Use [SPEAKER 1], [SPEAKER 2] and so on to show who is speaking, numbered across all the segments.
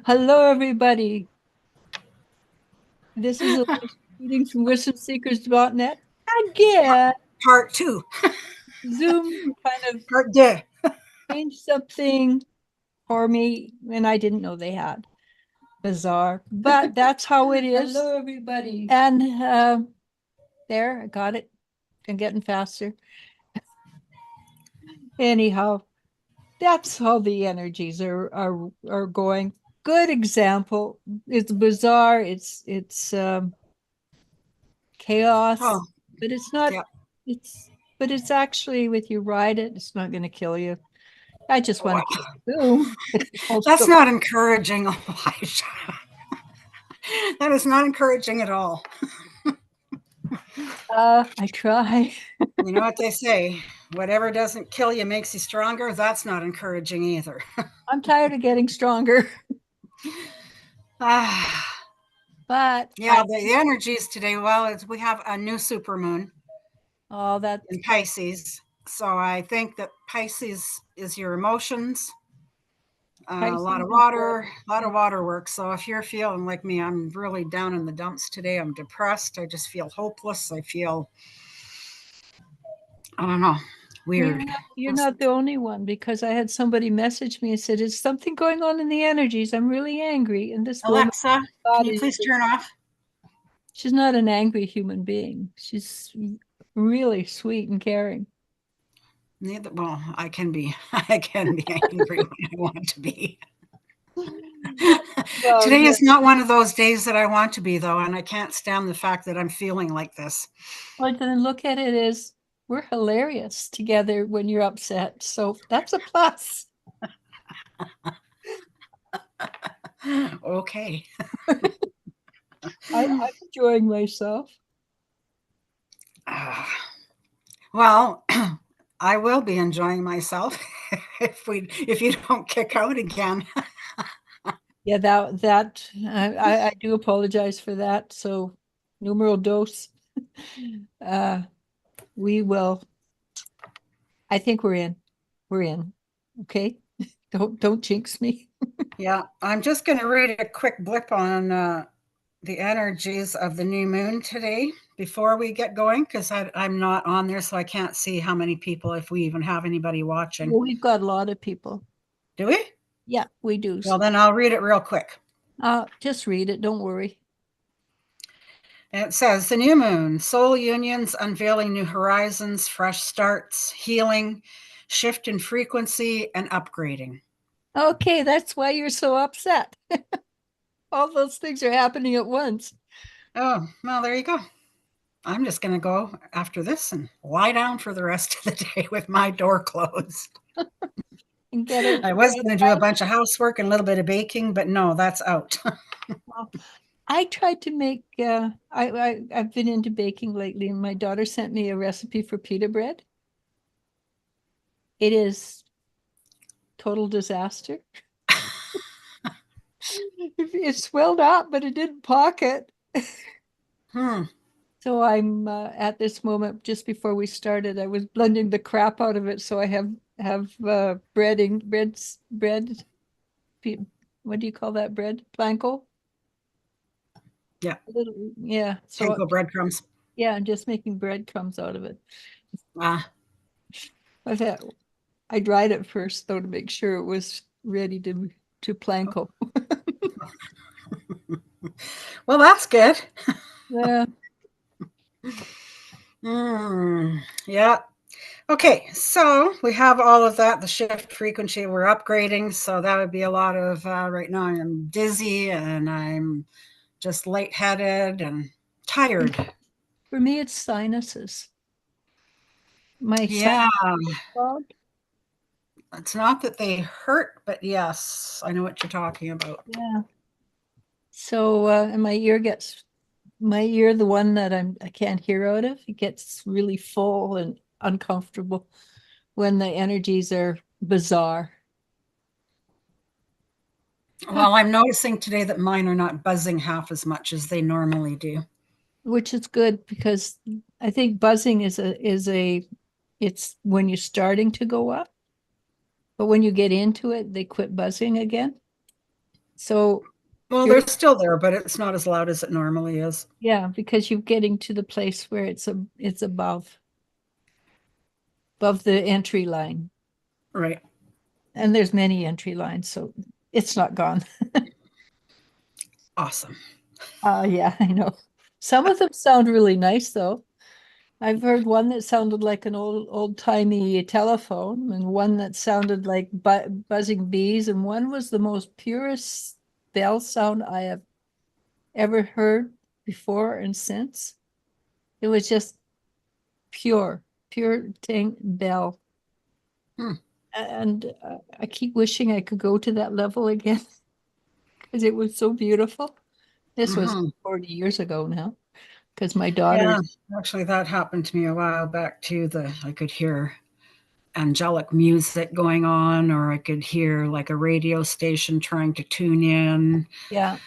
[SPEAKER 1] Hello, everybody. This is Eliz reading from wisdomseekers.net. Again,
[SPEAKER 2] Part two.
[SPEAKER 1] Zoom kind of
[SPEAKER 2] Part deux.
[SPEAKER 1] changed something for me, and I didn't know they had. Bizarre, but that's how it is.
[SPEAKER 2] Hello, everybody.
[SPEAKER 1] And there, I got it. I'm getting faster. Anyhow, that's how the energies are going. Good example. It's bizarre. It's chaos,
[SPEAKER 2] Oh,
[SPEAKER 1] but it's not.
[SPEAKER 2] yeah.
[SPEAKER 1] It's but it's actually with you ride it, it's not going to kill you. I just want
[SPEAKER 2] Well,
[SPEAKER 1] to keep boom.
[SPEAKER 2] that's not encouraging, Elijah. That is not encouraging at all.
[SPEAKER 1] I try.
[SPEAKER 2] You know what they say? Whatever doesn't kill you makes you stronger. That's not encouraging either.
[SPEAKER 1] I'm tired of getting stronger,
[SPEAKER 2] Ah,
[SPEAKER 1] but
[SPEAKER 2] yeah, the energies today. Well, we have a new supermoon
[SPEAKER 1] oh, that's
[SPEAKER 2] in Pisces. So I think that Pisces is your emotions, a lot
[SPEAKER 1] Pisces
[SPEAKER 2] of
[SPEAKER 1] is
[SPEAKER 2] water, a lot of water work. So if you're feeling like me, I'm really down in the dumps today. I'm depressed. I just feel hopeless. I feel, I don't know, weird.
[SPEAKER 1] you're not the only one, because I had somebody message me and said, "Is something going on in the energies? I'm really angry." And this woman
[SPEAKER 2] Alexa, can
[SPEAKER 1] thought
[SPEAKER 2] you please turn off?
[SPEAKER 1] she's not an angry human being. She's really sweet and caring.
[SPEAKER 2] Neither, well, I can be, I can be angry when I want to be.
[SPEAKER 1] Well,
[SPEAKER 2] Today
[SPEAKER 1] yeah.
[SPEAKER 2] is not one of those days that I want to be, though, and I can't stand the fact that I'm feeling like this.
[SPEAKER 1] Well, then look at it as we're hilarious together when you're upset. So that's a plus.
[SPEAKER 2] Okay.
[SPEAKER 1] I'm enjoying myself.
[SPEAKER 2] Uh, well, I will be enjoying myself if you don't kick out again.
[SPEAKER 1] Yeah, that I do apologize for that. So numeral dose. Uh, we will. I think we're in. We're in. Okay. Don't jinx me.
[SPEAKER 2] Yeah, I'm just going to read a quick blip on the energies of the new moon today before we get going, because I'm not on there, so I can't see how many people, if we even have anybody watching.
[SPEAKER 1] Well, we've got a lot of people.
[SPEAKER 2] Do we?
[SPEAKER 1] Yeah, we do.
[SPEAKER 2] Well, then I'll read it real quick.
[SPEAKER 1] Just read it. Don't worry.
[SPEAKER 2] It says the new moon, soul unions, unveiling new horizons, fresh starts, healing, shift in frequency, and upgrading.
[SPEAKER 1] Okay, that's why you're so upset. All those things are happening at once.
[SPEAKER 2] Oh, well, there you go. I'm just going to go after this and lie down for the rest of the day with my door closed.
[SPEAKER 1] And get it.
[SPEAKER 2] I was going to do a bunch of housework and a little bit of baking, but no, that's out.
[SPEAKER 1] Well, I tried to make. I've been into baking lately, and my daughter sent me a recipe for pita bread. It is total disaster. It swelled up, but it didn't pocket.
[SPEAKER 2] Hmm.
[SPEAKER 1] So I'm at this moment, just before we started, I was blending the crap out of it. So I have bread. What do you call that bread? Planko.
[SPEAKER 2] Yeah.
[SPEAKER 1] Yeah. So
[SPEAKER 2] Panko breadcrumbs.
[SPEAKER 1] yeah, I'm just making breadcrumbs out of it.
[SPEAKER 2] Ah.
[SPEAKER 1] But I dried it first though to make sure it was ready to planko.
[SPEAKER 2] Well, that's good.
[SPEAKER 1] Yeah.
[SPEAKER 2] Yeah. Okay, so we have all of that, the shift frequency, we're upgrading. So that would be a lot of, right now I'm dizzy and I'm just lightheaded and tired.
[SPEAKER 1] For me, it's sinuses. My sinus
[SPEAKER 2] Yeah,
[SPEAKER 1] clogged.
[SPEAKER 2] it's not that they hurt, but yes, I know what you're talking about.
[SPEAKER 1] Yeah. So and my ear, the one that I can't hear out of, it gets really full and uncomfortable when the energies are bizarre.
[SPEAKER 2] Well, I'm noticing today that mine are not buzzing half as much as they normally do.
[SPEAKER 1] Which is good, because I think buzzing it's when you're starting to go up, but when you get into it, they quit buzzing again. So
[SPEAKER 2] Well,
[SPEAKER 1] you're,
[SPEAKER 2] they're still there, but it's not as loud as it normally is.
[SPEAKER 1] yeah, because you're getting to the place where it's above the entry line.
[SPEAKER 2] Right.
[SPEAKER 1] And there's many entry lines, so it's not gone.
[SPEAKER 2] Awesome.
[SPEAKER 1] Yeah, I know. Some of them sound really nice though. I've heard one that sounded like an old-timey telephone, and one that sounded like buzzing bees, and one was the most purest bell sound I have ever heard before and since. It was just pure ting bell.
[SPEAKER 2] Hmm.
[SPEAKER 1] And I keep wishing I could go to that level again because it was so beautiful. This was
[SPEAKER 2] Mm-hmm.
[SPEAKER 1] 40 years ago now, because my daughter,
[SPEAKER 2] Yeah, actually, that happened to me a while back too. I could hear angelic music going on, or I could hear like a radio station trying to tune in.
[SPEAKER 1] yeah,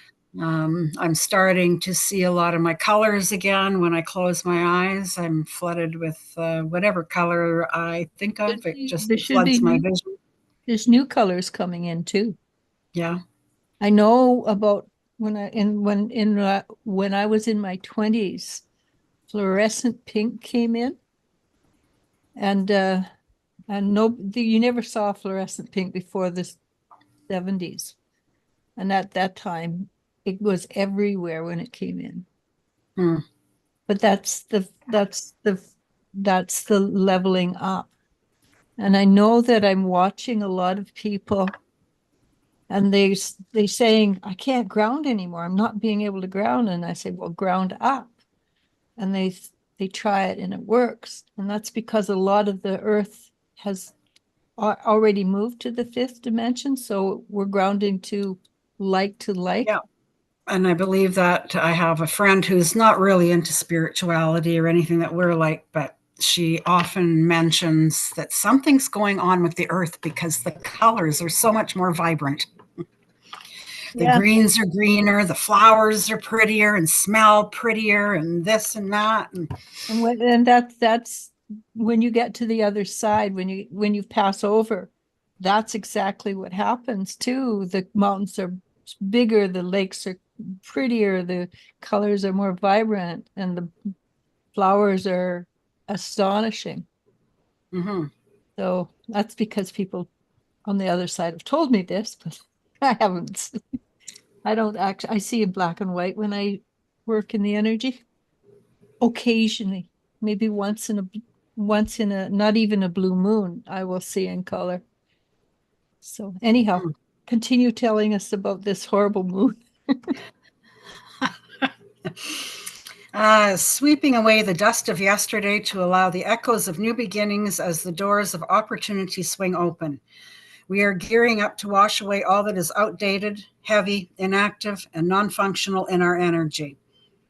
[SPEAKER 2] I'm starting to see a lot of my colors again when I close my eyes. I'm flooded with whatever color I think of. It just
[SPEAKER 1] there should be
[SPEAKER 2] floods my vision.
[SPEAKER 1] there's new colors coming in too.
[SPEAKER 2] Yeah.
[SPEAKER 1] I know about when I was in my 20s, fluorescent pink came in, and no, you never saw fluorescent pink before the 70s, and at that time it was everywhere when it came in.
[SPEAKER 2] Hmm.
[SPEAKER 1] But that's the leveling up. And I know that I'm watching a lot of people, and they saying I can't ground anymore. I'm not being able to ground. And I say, well, ground up. And they try it and it works. And that's because a lot of the earth has already moved to the fifth dimension. So we're grounding to like.
[SPEAKER 2] Yeah. And I believe that I have a friend who's not really into spirituality or anything that we're like, but she often mentions that something's going on with the earth because the colors are so much more vibrant. The
[SPEAKER 1] Yeah.
[SPEAKER 2] greens are greener, the flowers are prettier and smell prettier, and this and that.
[SPEAKER 1] And that's when you get to the other side, when you pass over, that's exactly what happens too. The mountains are bigger, the lakes are prettier, the colors are more vibrant, and the flowers are astonishing.
[SPEAKER 2] Mm-hmm.
[SPEAKER 1] So that's because people on the other side have told me this, but I haven't. I don't actually, I see in black and white when I work in the energy. Occasionally, maybe once in a not even a blue moon, I will see in color. So anyhow, continue telling us about this horrible moon.
[SPEAKER 2] Sweeping away the dust of yesterday to allow the echoes of new beginnings as the doors of opportunity swing open. We are gearing up to wash away all that is outdated, heavy, inactive, and non functional in our energy.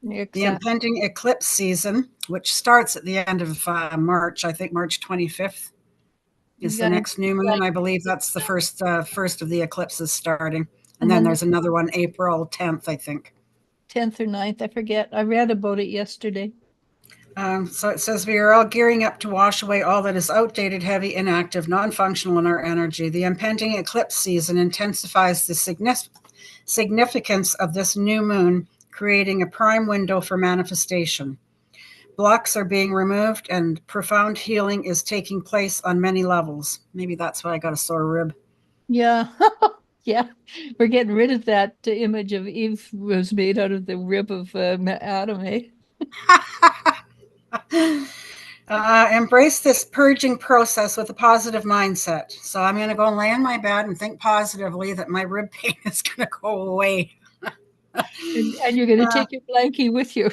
[SPEAKER 2] The
[SPEAKER 1] Exactly.
[SPEAKER 2] impending eclipse season, which starts at the end of March, I think March 25th is the
[SPEAKER 1] And
[SPEAKER 2] next new moon. I believe that's the first of the eclipses starting. And
[SPEAKER 1] and
[SPEAKER 2] then
[SPEAKER 1] then the
[SPEAKER 2] there's another one, April 10th, I think.
[SPEAKER 1] 10th or 9th, I forget. I read about it yesterday.
[SPEAKER 2] So it says we are all gearing up to wash away all that is outdated, heavy, inactive, non functional in our energy. The impending eclipse season intensifies the significance of this new moon, creating a prime window for manifestation. Blocks are being removed and profound healing is taking place on many levels. Maybe that's why I got a sore rib.
[SPEAKER 1] Yeah. Yeah. We're getting rid of that image of Eve was made out of the rib of Adam, eh?
[SPEAKER 2] Embrace this purging process with a positive mindset. So I'm going to go and lay in my bed and think positively that my rib pain is going to go away.
[SPEAKER 1] And you're going to take your blankie with you.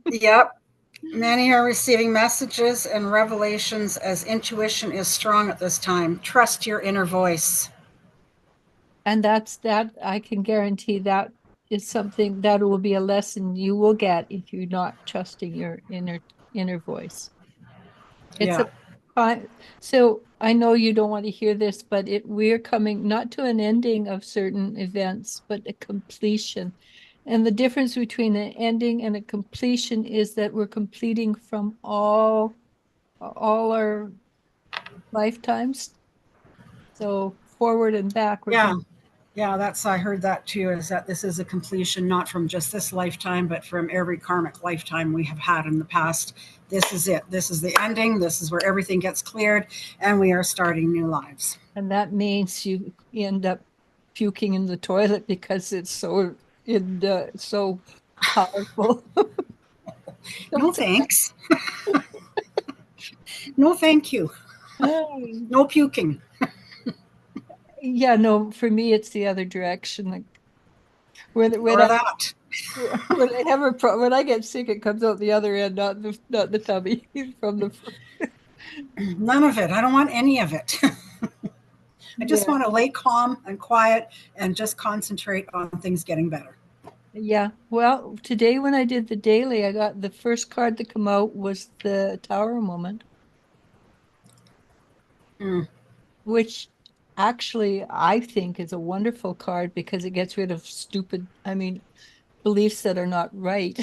[SPEAKER 2] Yep. Many are receiving messages and revelations as intuition is strong at this time. Trust your inner voice.
[SPEAKER 1] And that I can guarantee that is something that will be a lesson you will get if you're not trusting your inner voice. It's
[SPEAKER 2] Yeah.
[SPEAKER 1] so I know you don't want to hear this, but we're coming not to an ending of certain events, but a completion. And the difference between an ending and a completion is that we're completing from all our lifetimes. So forward and back, we're
[SPEAKER 2] Yeah. Yeah, I heard that too, is that this is a completion, not from just this lifetime, but from every karmic lifetime we have had in the past. This is it. This is the ending. This is where everything gets cleared and we are starting new lives.
[SPEAKER 1] And that means you end up puking in the toilet because it's so powerful.
[SPEAKER 2] No thanks. No thank you. No puking.
[SPEAKER 1] Yeah, no, for me it's the other direction. Like when
[SPEAKER 2] Or
[SPEAKER 1] I
[SPEAKER 2] that.
[SPEAKER 1] when I get sick, it comes out the other end, not the tummy from the
[SPEAKER 2] None of it. I don't want any of it. I just
[SPEAKER 1] yeah.
[SPEAKER 2] want to lay calm and quiet and just concentrate on things getting better.
[SPEAKER 1] Yeah. Well, today when I did the daily, I got the first card to come out was the Tower Moment,
[SPEAKER 2] Mm.
[SPEAKER 1] which actually I think is a wonderful card because it gets rid of beliefs that are not right.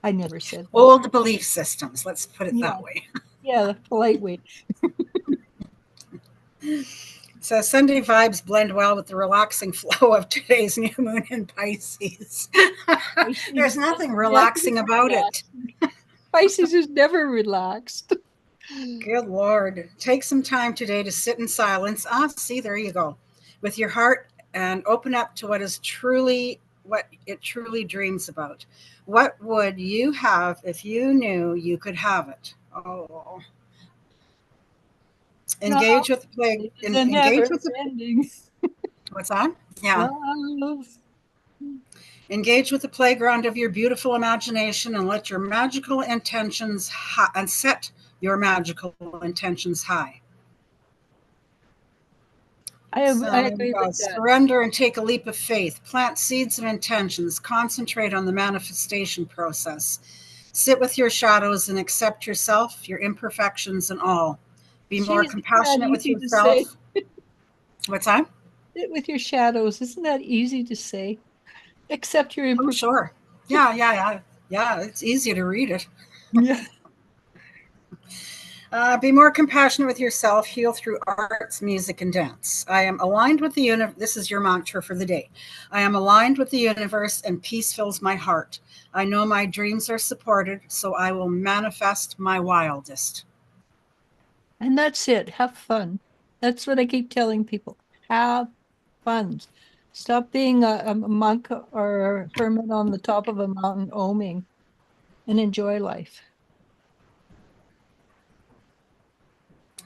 [SPEAKER 1] I never said that.
[SPEAKER 2] Old belief systems, let's put it that
[SPEAKER 1] Yeah.
[SPEAKER 2] way.
[SPEAKER 1] Yeah, the polite way.
[SPEAKER 2] So Sunday vibes blend well with the relaxing flow of today's new moon in Pisces. There's nothing relaxing about it.
[SPEAKER 1] Pisces is never relaxed.
[SPEAKER 2] Good Lord. Take some time today to sit in silence. See, there you go. With your heart and open up to what it truly dreams about. What would you have if you knew you could have it? Oh,
[SPEAKER 1] No,
[SPEAKER 2] engage with the play.
[SPEAKER 1] it is a
[SPEAKER 2] Engage
[SPEAKER 1] never
[SPEAKER 2] with the
[SPEAKER 1] ending
[SPEAKER 2] what's on? Yeah.
[SPEAKER 1] love.
[SPEAKER 2] Engage with the playground of your beautiful imagination and let your magical intentions and set your magical intentions high.
[SPEAKER 1] I
[SPEAKER 2] So
[SPEAKER 1] agree with that.
[SPEAKER 2] surrender and take a leap of faith. Plant seeds of intentions. Concentrate on the manifestation process. Sit with your shadows and accept yourself, your imperfections, and all. Be more
[SPEAKER 1] Geez, isn't that
[SPEAKER 2] compassionate with
[SPEAKER 1] easy to say?
[SPEAKER 2] yourself. What's that?
[SPEAKER 1] Sit with your shadows. Isn't that easy to say? Accept your
[SPEAKER 2] Oh,
[SPEAKER 1] imperfections.
[SPEAKER 2] sure. Yeah. It's easy to read it.
[SPEAKER 1] Yeah.
[SPEAKER 2] Be more compassionate with yourself. Heal through arts, music, and dance. I am aligned with the universe. This is your mantra for the day. I am aligned with the universe, and peace fills my heart. I know my dreams are supported, so I will manifest my wildest.
[SPEAKER 1] And that's it. Have fun. That's what I keep telling people. Have fun. Stop being a monk or a hermit on the top of a mountain oming and enjoy life.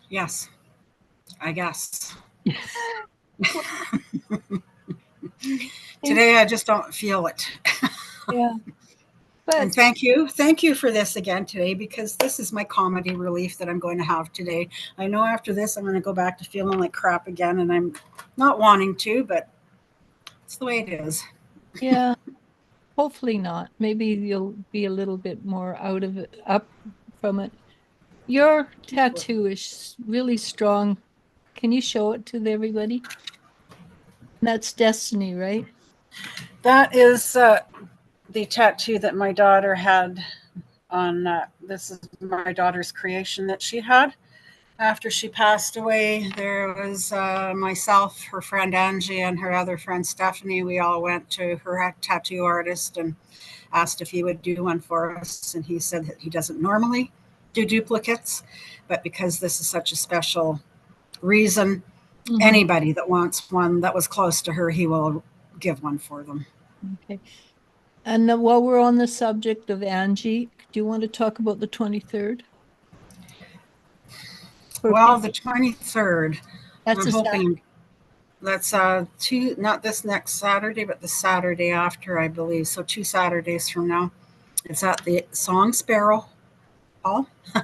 [SPEAKER 2] Yes, I guess. Today, I just don't feel it.
[SPEAKER 1] Yeah,
[SPEAKER 2] And
[SPEAKER 1] but
[SPEAKER 2] thank you for this again today, because this is my comedy relief that I'm going to have today. I know after this I'm going to go back to feeling like crap again, and I'm not wanting to, but it's the way it is.
[SPEAKER 1] yeah, hopefully not. Maybe you'll be a little bit more out of it, up from it. Your tattoo is really strong. Can you show it to everybody? That's destiny, right?
[SPEAKER 2] That is the tattoo that my daughter had on. This is my daughter's creation that she had. After she passed away, there was myself, her friend Angie, and her other friend Stephanie. We all went to her tattoo artist and asked if he would do one for us. And he said that he doesn't normally do duplicates, but because this is such a special reason, anybody that wants one that was close to her, he will give one for them.
[SPEAKER 1] Okay. And while we're on the subject of Angie, do you want to talk about the 23rd? For
[SPEAKER 2] Well,
[SPEAKER 1] people,
[SPEAKER 2] the 23rd,
[SPEAKER 1] that's
[SPEAKER 2] I'm
[SPEAKER 1] a Saturday.
[SPEAKER 2] hoping that's not this next Saturday, but the Saturday after, I believe. So 2 Saturdays from now. It's at the Song Sparrow Hall, I
[SPEAKER 1] Yeah,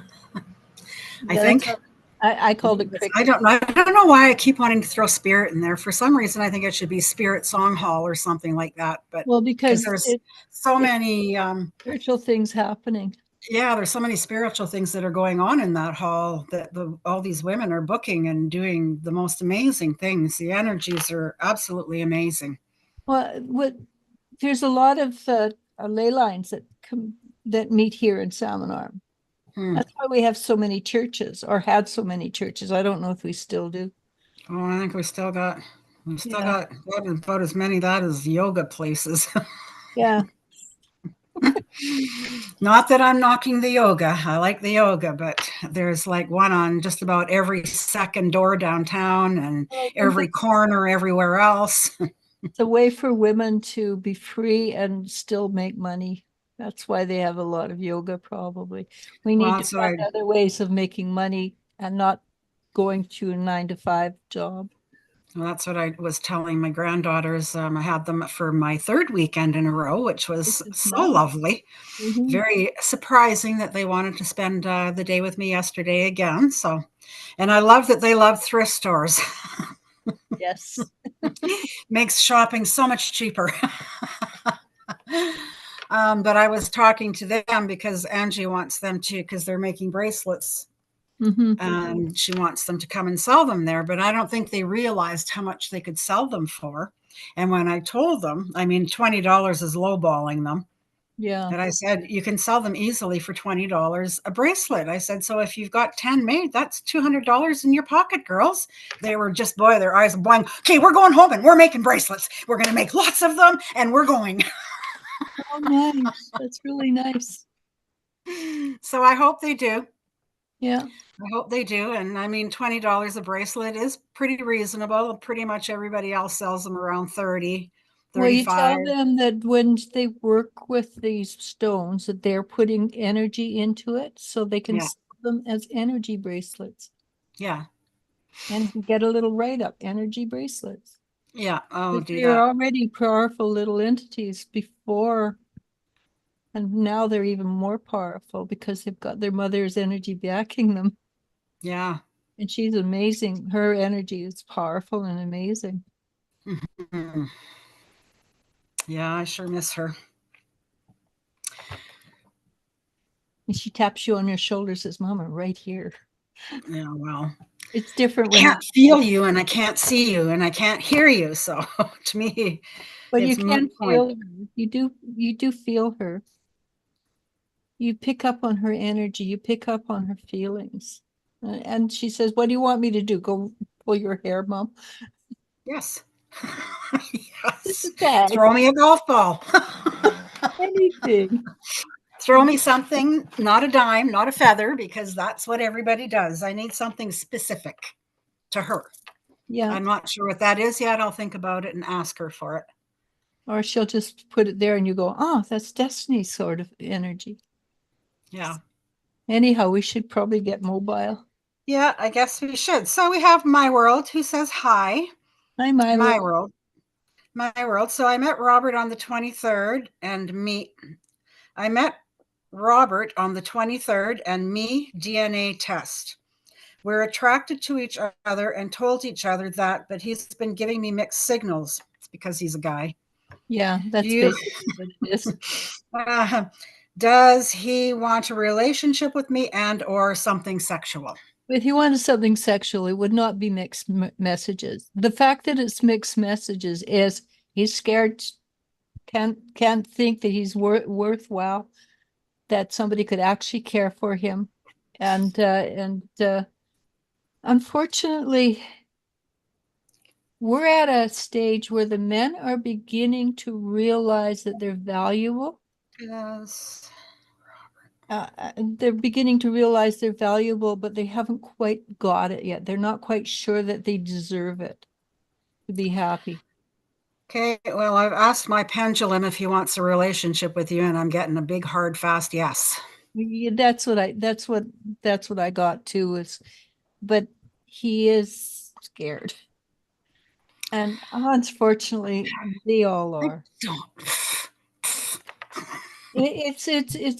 [SPEAKER 1] that's
[SPEAKER 2] think.
[SPEAKER 1] what I called it cricket.
[SPEAKER 2] I don't know why I keep wanting to throw spirit in there. For some reason, I think it should be Spirit Song Hall or something like that. But
[SPEAKER 1] Well,
[SPEAKER 2] because
[SPEAKER 1] because
[SPEAKER 2] there's so
[SPEAKER 1] it's
[SPEAKER 2] many,
[SPEAKER 1] spiritual things happening.
[SPEAKER 2] yeah, there's so many spiritual things that are going on in that hall that all these women are booking and doing the most amazing things. The energies are absolutely amazing.
[SPEAKER 1] Well, there's a lot of ley lines that meet here in Salmon Arm.
[SPEAKER 2] Hmm.
[SPEAKER 1] That's why we have so many churches, or had so many churches. I don't know if we still do.
[SPEAKER 2] Oh, I think we still
[SPEAKER 1] Yeah.
[SPEAKER 2] got about as many of that as yoga places.
[SPEAKER 1] Yeah.
[SPEAKER 2] Not that I'm knocking the yoga. I like the yoga, but there's like one on just about every second door downtown and
[SPEAKER 1] Well, I
[SPEAKER 2] every
[SPEAKER 1] think
[SPEAKER 2] corner everywhere else.
[SPEAKER 1] it's a way for women to be free and still make money. That's why they have a lot of yoga, probably. We
[SPEAKER 2] Well,
[SPEAKER 1] need to
[SPEAKER 2] that's what
[SPEAKER 1] find
[SPEAKER 2] I
[SPEAKER 1] other ways of making money and not going to a 9 to 5 job.
[SPEAKER 2] well, that's what I was telling my granddaughters. I had them for my third weekend in a row, which
[SPEAKER 1] This
[SPEAKER 2] was
[SPEAKER 1] is
[SPEAKER 2] so
[SPEAKER 1] nice.
[SPEAKER 2] lovely.
[SPEAKER 1] Mhm.
[SPEAKER 2] Very surprising that they wanted to spend the day with me yesterday again. So, and I love that they love thrift stores.
[SPEAKER 1] Yes.
[SPEAKER 2] Makes shopping so much cheaper. But I was talking to them because Angie wants them to, because they're making bracelets
[SPEAKER 1] Hmm.
[SPEAKER 2] and she wants them to come and sell them there. But I don't think they realized how much they could sell them for. And when I told them, I mean, $20 is lowballing them.
[SPEAKER 1] Yeah.
[SPEAKER 2] And I said, you can sell them easily for $20 a bracelet. I said, so if you've got 10 made, that's $200 in your pocket, girls. They were just, boy, their eyes blind. Okay, we're going home and we're making bracelets. We're going to make lots of them and we're going.
[SPEAKER 1] Oh, nice. That's really nice.
[SPEAKER 2] So I hope they do.
[SPEAKER 1] Yeah.
[SPEAKER 2] I hope they do. And I mean, $20 a bracelet is pretty reasonable. Pretty much everybody else sells them around 30,
[SPEAKER 1] Well, you
[SPEAKER 2] 35.
[SPEAKER 1] tell them that when they work with these stones, that they're putting energy into it so they can
[SPEAKER 2] Yeah.
[SPEAKER 1] sell them as energy bracelets
[SPEAKER 2] Yeah.
[SPEAKER 1] and get a little write up, energy bracelets.
[SPEAKER 2] Yeah. Oh,
[SPEAKER 1] Because
[SPEAKER 2] do
[SPEAKER 1] they're
[SPEAKER 2] that.
[SPEAKER 1] already powerful little entities before, and now they're even more powerful because they've got their mother's energy backing them.
[SPEAKER 2] Yeah.
[SPEAKER 1] And she's amazing. Her energy is powerful and amazing.
[SPEAKER 2] Mhm. Yeah. I sure miss her.
[SPEAKER 1] And she taps you on your shoulder, says, Mama, right here.
[SPEAKER 2] Yeah. Well,
[SPEAKER 1] It's different
[SPEAKER 2] I
[SPEAKER 1] when
[SPEAKER 2] can't
[SPEAKER 1] it's,
[SPEAKER 2] feel you and I can't see you and I can't hear you. So to me,
[SPEAKER 1] but you
[SPEAKER 2] it's moot
[SPEAKER 1] can
[SPEAKER 2] point.
[SPEAKER 1] feel her. You do feel her. You pick up on her energy, you pick up on her feelings. And she says, What do you want me to do? Go pull your hair, Mom?
[SPEAKER 2] Yes.
[SPEAKER 1] Just
[SPEAKER 2] Yes.
[SPEAKER 1] a tag.
[SPEAKER 2] Throw me a golf ball.
[SPEAKER 1] Anything.
[SPEAKER 2] Throw me something, not a dime, not a feather, because that's what everybody does. I need something specific to her.
[SPEAKER 1] Yeah.
[SPEAKER 2] I'm not sure what that is yet. I'll think about it and ask her for it.
[SPEAKER 1] Or she'll just put it there and you go, Oh, that's Destiny sort of energy.
[SPEAKER 2] Yeah.
[SPEAKER 1] Anyhow, we should probably get mobile.
[SPEAKER 2] Yeah, I guess we should. So we have My World who says hi.
[SPEAKER 1] Hi, Milo.
[SPEAKER 2] My World. My World. So I met Robert on the 23rd and me. I met Robert on the 23rd and me DNA test. We're attracted to each other and told each other that, but he's been giving me mixed signals. It's because he's a guy.
[SPEAKER 1] Yeah,
[SPEAKER 2] Do
[SPEAKER 1] that's
[SPEAKER 2] you?
[SPEAKER 1] basically what it is.
[SPEAKER 2] Uh, does he want a relationship with me and or something sexual?
[SPEAKER 1] If he wanted something sexual, it would not be mixed messages. The fact that it's mixed messages is he's scared, can't think that he's worthwhile, that somebody could actually care for him, and unfortunately, we're at a stage where the men are beginning to realize that they're valuable.
[SPEAKER 2] Yes.
[SPEAKER 1] They're beginning to realize they're valuable, but they haven't quite got it yet. They're not quite sure that they deserve it to be happy.
[SPEAKER 2] Okay, well, I've asked my pendulum if he wants a relationship with you, and I'm getting a big, hard, fast yes.
[SPEAKER 1] Yeah, that's what I got too is, but he is scared. And unfortunately, they all
[SPEAKER 2] I
[SPEAKER 1] are.
[SPEAKER 2] don't.
[SPEAKER 1] It's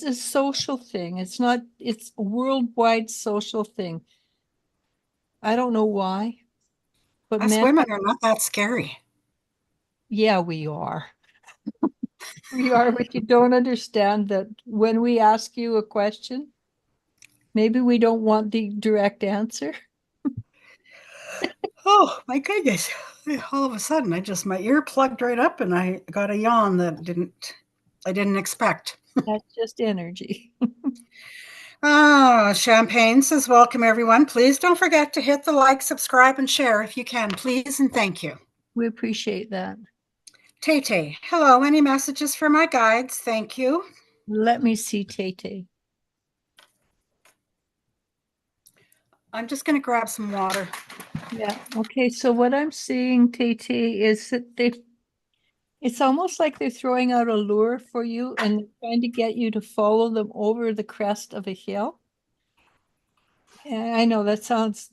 [SPEAKER 1] a social thing. It's a worldwide social thing. I don't know why, but
[SPEAKER 2] Us
[SPEAKER 1] men,
[SPEAKER 2] women are not that scary.
[SPEAKER 1] yeah, we are. We are, but you don't understand that when we ask you a question, maybe we don't want the direct answer.
[SPEAKER 2] Oh my goodness. All of a sudden my ear plugged right up and I got a yawn that I didn't expect.
[SPEAKER 1] That's just energy.
[SPEAKER 2] Champagne says, welcome everyone. Please don't forget to hit the like, subscribe, and share if you can, please, and thank you.
[SPEAKER 1] We appreciate that.
[SPEAKER 2] Tay, hello. Any messages for my guides? Thank you.
[SPEAKER 1] Let me see, Tay.
[SPEAKER 2] I'm just going to grab some water.
[SPEAKER 1] Yeah. Okay. So what I'm seeing, Tay, is that it's almost like they're throwing out a lure for you and trying to get you to follow them over the crest of a hill. And I know that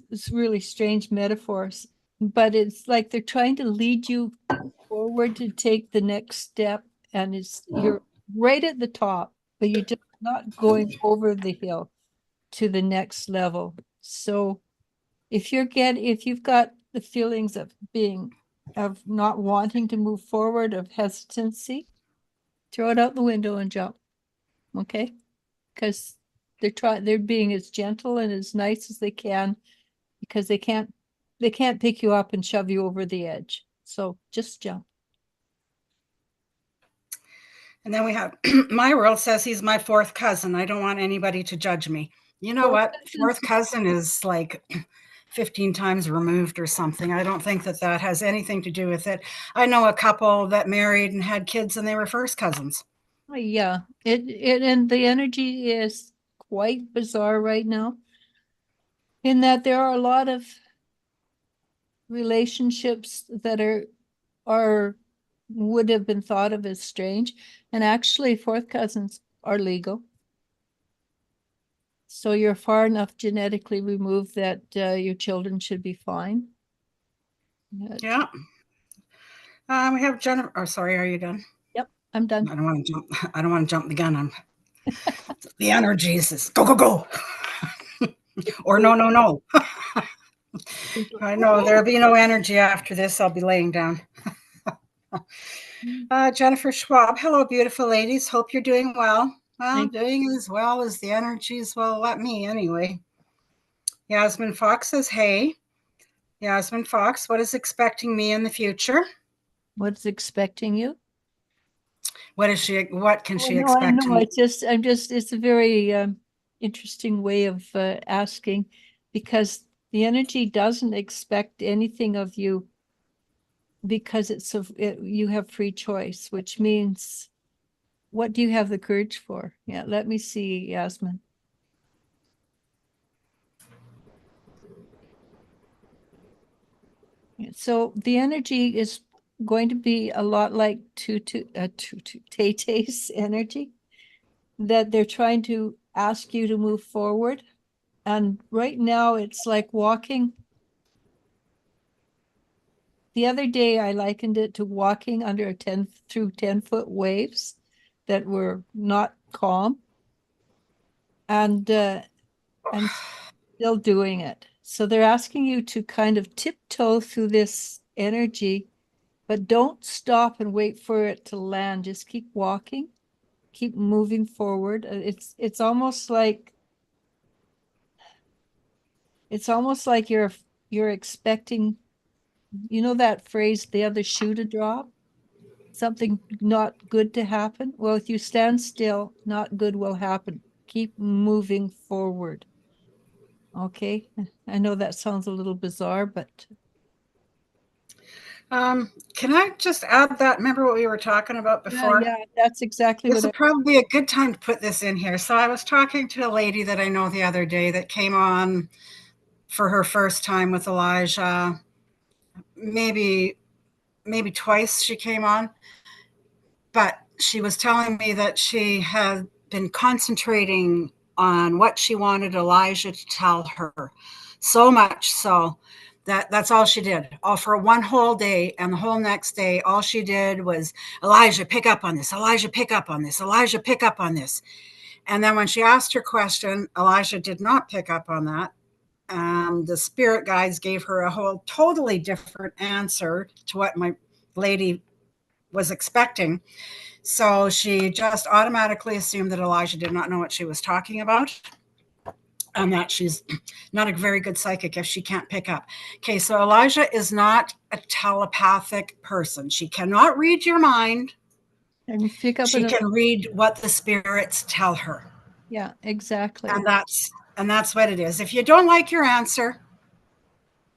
[SPEAKER 1] it's really strange metaphors, but it's like they're trying to lead you forward to take the next step, and you're right at the top, but you're just not going over the hill to the next level. So if you've got the feelings of not wanting to move forward, of hesitancy, throw it out the window and jump. Okay? Because they're being as gentle and as nice as they can, because they can't pick you up and shove you over the edge. So just jump.
[SPEAKER 2] And then we have my world says he's my fourth cousin. I don't want anybody to judge me. You know what? Fourth cousin is like 15 times removed or something. I don't think that has anything to do with it. I know a couple that married and had kids and they were first cousins.
[SPEAKER 1] Yeah, it and the energy is quite bizarre right now, in that there are a lot of relationships that are would have been thought of as strange, and actually fourth cousins are legal. So you're far enough genetically removed that your children should be fine.
[SPEAKER 2] Yeah. We have Jennifer. Oh, sorry. Are you done?
[SPEAKER 1] Yep, I'm done.
[SPEAKER 2] I don't want to jump. I don't want to jump the gun. The energy says go. Or no. I know there'll be no energy after this. I'll be laying down. Jennifer Schwab. Hello, beautiful ladies. Hope you're doing well. Well, doing as well as the energies will let me anyway. Yasmin Fox says, hey. Yasmin Fox, what is expecting me in the future?
[SPEAKER 1] What's expecting you?
[SPEAKER 2] What can she expect?
[SPEAKER 1] I know. It's a very interesting way of asking, because the energy doesn't expect anything of you, because you have free choice, which means, what do you have the courage for? Yeah, let me see, Yasmin. So the energy is going to be a lot like Tay-Tay's energy, that they're trying to ask you to move forward. And right now it's like walking. The other day I likened it to walking under a 10-foot waves that were not calm, and still doing it. So they're asking you to kind of tiptoe through this energy, but don't stop and wait for it to land. Just keep walking, keep moving forward. It's almost like you're expecting, you know that phrase, the other shoe to drop, something not good to happen. Well, if you stand still, not good will happen. Keep moving forward. Okay, I know that sounds a little bizarre, but
[SPEAKER 2] can I just add that? Remember what we were talking about before?
[SPEAKER 1] Yeah, that's exactly
[SPEAKER 2] this would probably be a good time to put this in here. So I was talking to a lady that I know the other day that came on for her first time with Eliz-Sha. Maybe twice she came on, but she was telling me that she had been concentrating on what she wanted Eliz-Sha to tell her, so much so that's all she did, all for one whole day. And the whole next day, all she did was, Eliz-Sha, pick up on this. Eliz-Sha, pick up on this. Eliz-Sha, pick up on this. And then when she asked her question, Eliz-Sha did not pick up on that. The spirit guides gave her a whole totally different answer to what my lady was expecting. So she just automatically assumed that Eliz-Sha did not know what she was talking about, and that she's not a very good psychic if she can't pick up. Okay, so Eliz-Sha is not a telepathic person. She cannot read your mind.
[SPEAKER 1] I can pick up.
[SPEAKER 2] She can read what the spirits tell her.
[SPEAKER 1] Yeah, exactly.
[SPEAKER 2] And that's what it is. If you don't like your answer,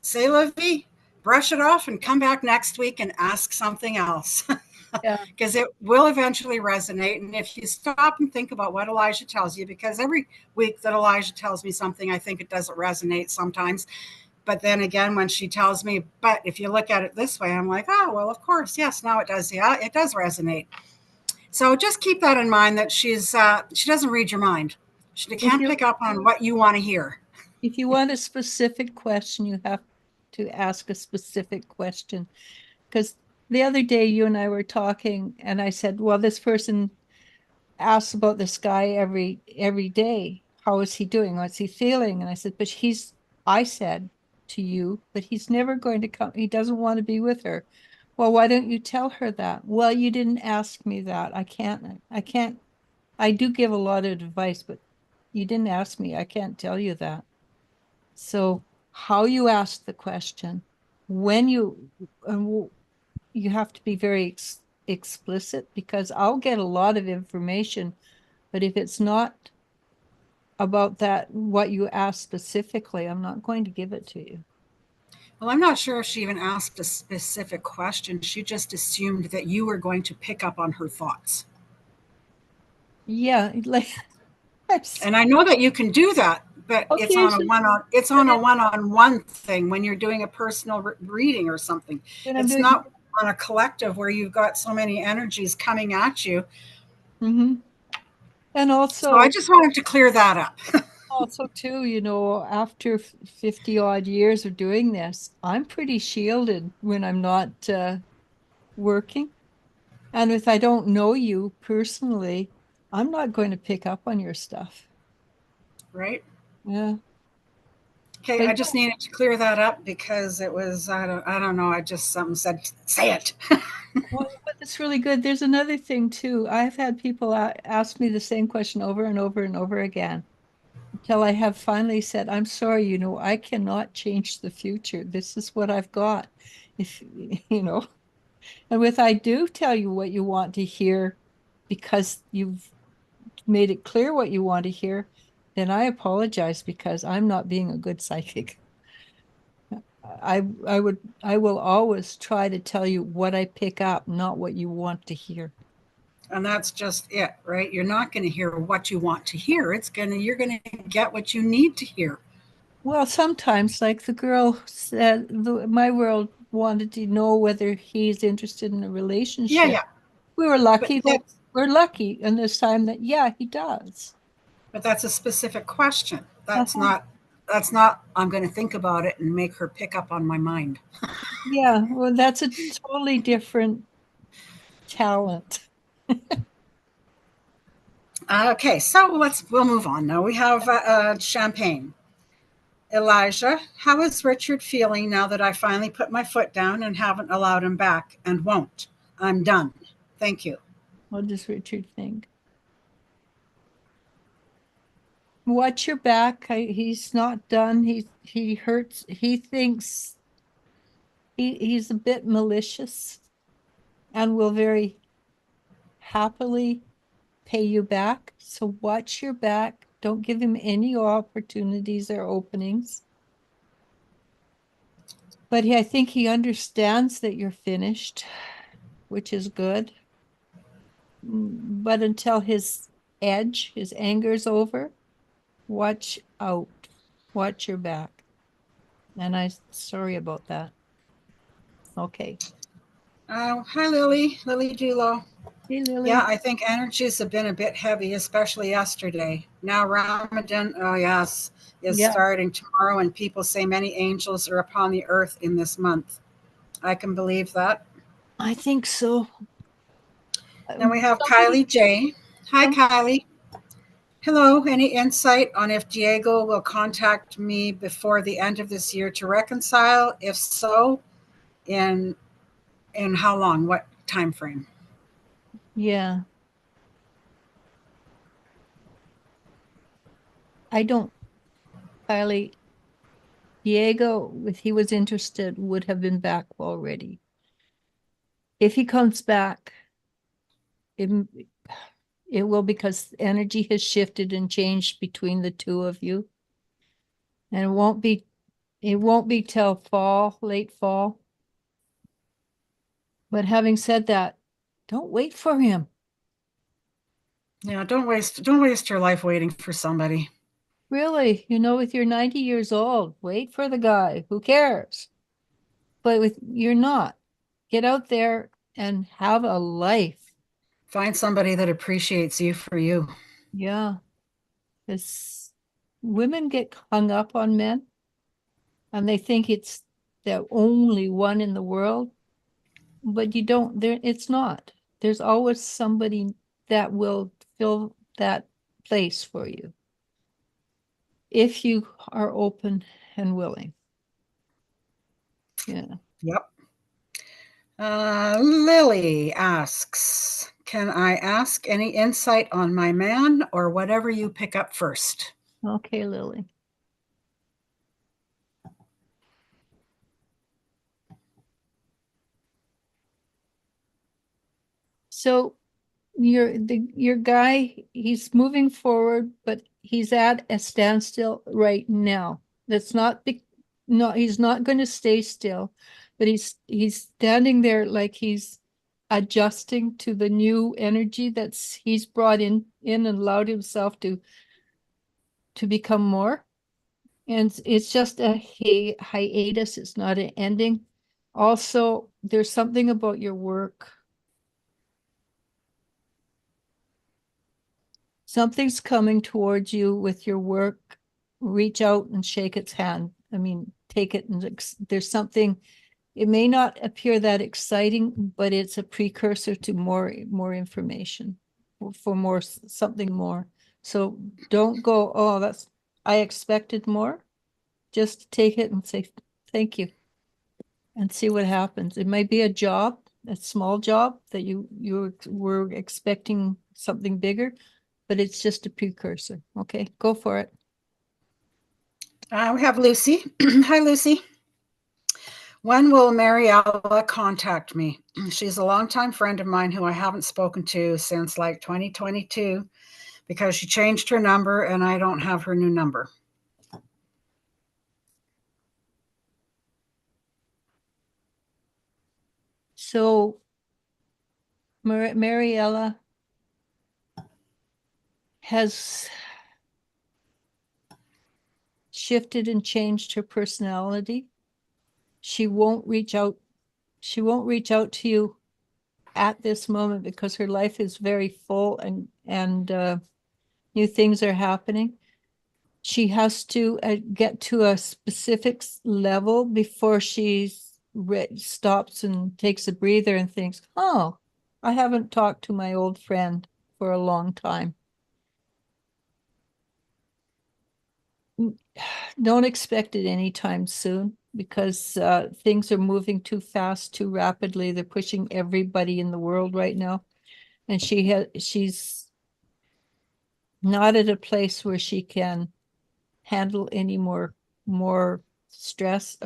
[SPEAKER 2] say la vie, brush it off, and come back next week and ask something else.
[SPEAKER 1] Yeah.
[SPEAKER 2] Because it will eventually resonate. And if you stop and think about what Eliz-Sha tells you, because every week that Eliz-Sha tells me something, I think it doesn't resonate sometimes. But then again, when she tells me, but if you look at it this way, I'm like, oh, well, of course, yes, now it does. Yeah, it does resonate. So just keep that in mind that she doesn't read your mind. She
[SPEAKER 1] If
[SPEAKER 2] can't
[SPEAKER 1] you
[SPEAKER 2] pick up on what you want to hear.
[SPEAKER 1] if you want a specific question, you have to ask a specific question. Because the other day you and I were talking, and I said, well, this person asks about this guy every day. How is he doing? What's he feeling? And I said, but I said to you, but he's never going to come. He doesn't want to be with her. Well, why don't you tell her that? Well, you didn't ask me that. I can't, I do give a lot of advice, but you didn't ask me. I can't tell you that. So how you ask the question, when you have to be very explicit, because I'll get a lot of information, but if it's not about that, what you ask specifically, I'm not going to give it to you.
[SPEAKER 2] Well, I'm not sure if she even asked a specific question. She just assumed that you were going to pick up on her thoughts.
[SPEAKER 1] Yeah, like
[SPEAKER 2] And I know that you can do that, but it's on a
[SPEAKER 1] occasion
[SPEAKER 2] one-on-one thing when you're doing a personal reading or something.
[SPEAKER 1] when I'm
[SPEAKER 2] It's
[SPEAKER 1] doing.
[SPEAKER 2] not on a collective where you've got so many energies coming at you.
[SPEAKER 1] Mhm. And
[SPEAKER 2] So I
[SPEAKER 1] also,
[SPEAKER 2] just wanted to clear that up.
[SPEAKER 1] also too, after 50 odd years of doing this, I'm pretty shielded when I'm not working. And if I don't know you personally, I'm not going to pick up on your stuff.
[SPEAKER 2] Right?
[SPEAKER 1] Yeah.
[SPEAKER 2] Okay,
[SPEAKER 1] But
[SPEAKER 2] I just needed to clear that up because it was I don't know, I just something said say it.
[SPEAKER 1] well, but it's really good. There's another thing too. I've had people ask me the same question over and over and over again until I have finally said, I'm sorry, I cannot change the future. This is what I've got. If, and with I do tell you what you want to hear because you've made it clear what you want to hear, then I apologize because I'm not being a good psychic. I will always try to tell you what I pick up, not what you want to hear.
[SPEAKER 2] And that's just it, right? You're not going to hear what you want to hear. You're going to get what you need to hear.
[SPEAKER 1] Well, sometimes, like the girl said, my world wanted to know whether he's interested in a
[SPEAKER 2] Yeah,
[SPEAKER 1] relationship.
[SPEAKER 2] yeah.
[SPEAKER 1] We were
[SPEAKER 2] But
[SPEAKER 1] lucky that
[SPEAKER 2] that's
[SPEAKER 1] we're lucky in this time that, yeah, he does.
[SPEAKER 2] but that's a specific question.
[SPEAKER 1] Uh-huh.
[SPEAKER 2] That's not I'm going to think about it and make her pick up on my mind.
[SPEAKER 1] Yeah, well, that's a totally different talent.
[SPEAKER 2] Okay, so we'll move on now. We have champagne. Eliz-Sha, how is Richard feeling now that I finally put my foot down and haven't allowed him back and won't? I'm done. Thank you.
[SPEAKER 1] What does Richard think? Watch your back. He's not done. He hurts. He thinks he's a bit malicious and will very happily pay you back. So watch your back. Don't give him any opportunities or openings. But I think he understands that you're finished, which is good. But until his anger's over, watch out. Watch your back. And I'm sorry about that. Okay.
[SPEAKER 2] Hi, Lily Dulo.
[SPEAKER 1] Hey,
[SPEAKER 2] Yeah,
[SPEAKER 1] Lily.
[SPEAKER 2] I think energies have been a bit heavy, especially yesterday. Now Ramadan, oh yes, is
[SPEAKER 1] Yeah,
[SPEAKER 2] starting tomorrow, and people say many angels are upon the earth in this month. I can believe that.
[SPEAKER 1] I think so.
[SPEAKER 2] Then we have
[SPEAKER 1] Somebody,
[SPEAKER 2] Kylie J. Hi,
[SPEAKER 1] some,
[SPEAKER 2] Kylie. Hello. Any insight on if Diego will contact me before the end of this year to reconcile? If so, in in how long? What time frame?
[SPEAKER 1] yeah, I don't, Kylie, Diego, if he was interested, would have been back already. If he comes back, it, It will, because energy has shifted and changed between the two of you. And it won't be till fall, late fall. But having said that, don't wait for him.
[SPEAKER 2] Yeah, don't waste your life waiting for somebody.
[SPEAKER 1] Really, if you're 90 years old, wait for the guy. Who cares? But you're not. Get out there and have a life.
[SPEAKER 2] Find somebody that appreciates you for you.
[SPEAKER 1] Yeah. Because women get hung up on men and they think it's the only one in the world. But you don't, it's not. There's always somebody that will fill that place for you if you are open and willing. Yeah.
[SPEAKER 2] Yep. Lily asks, can I ask any insight on my man or whatever you pick up first?
[SPEAKER 1] Okay, Lily. So your guy, he's moving forward, but he's at a standstill right now. That's not no, he's not going to stay still, but he's standing there like he's adjusting to the new energy he's brought in and allowed himself to become more. And it's just a hiatus, it's not an ending. Also, there's something about your work. Something's coming towards you with your work. Reach out and shake its hand. I mean, take it, and there's something. It may not appear that exciting, but it's a precursor to more information, for more, something more. So don't go, oh, I expected more. Just take it and say thank you and see what happens. It might be a job, a small job that you were expecting something bigger, but it's just a precursor. Okay, go for it.
[SPEAKER 2] We have Lucy. Hi, Lucy. When will Mariella contact me? She's a longtime friend of mine who I haven't spoken to since like 2022 because she changed her number and I don't have her new number.
[SPEAKER 1] So Mariella has shifted and changed her personality. She won't reach out. She won't reach out to you at this moment because her life is very full, and new things are happening. She has to get to a specific level before she stops and takes a breather and thinks, oh, I haven't talked to my old friend for a long time. Don't expect it anytime soon because things are moving too fast, too rapidly. They're pushing everybody in the world right now. And she's not at a place where she can handle any more stress.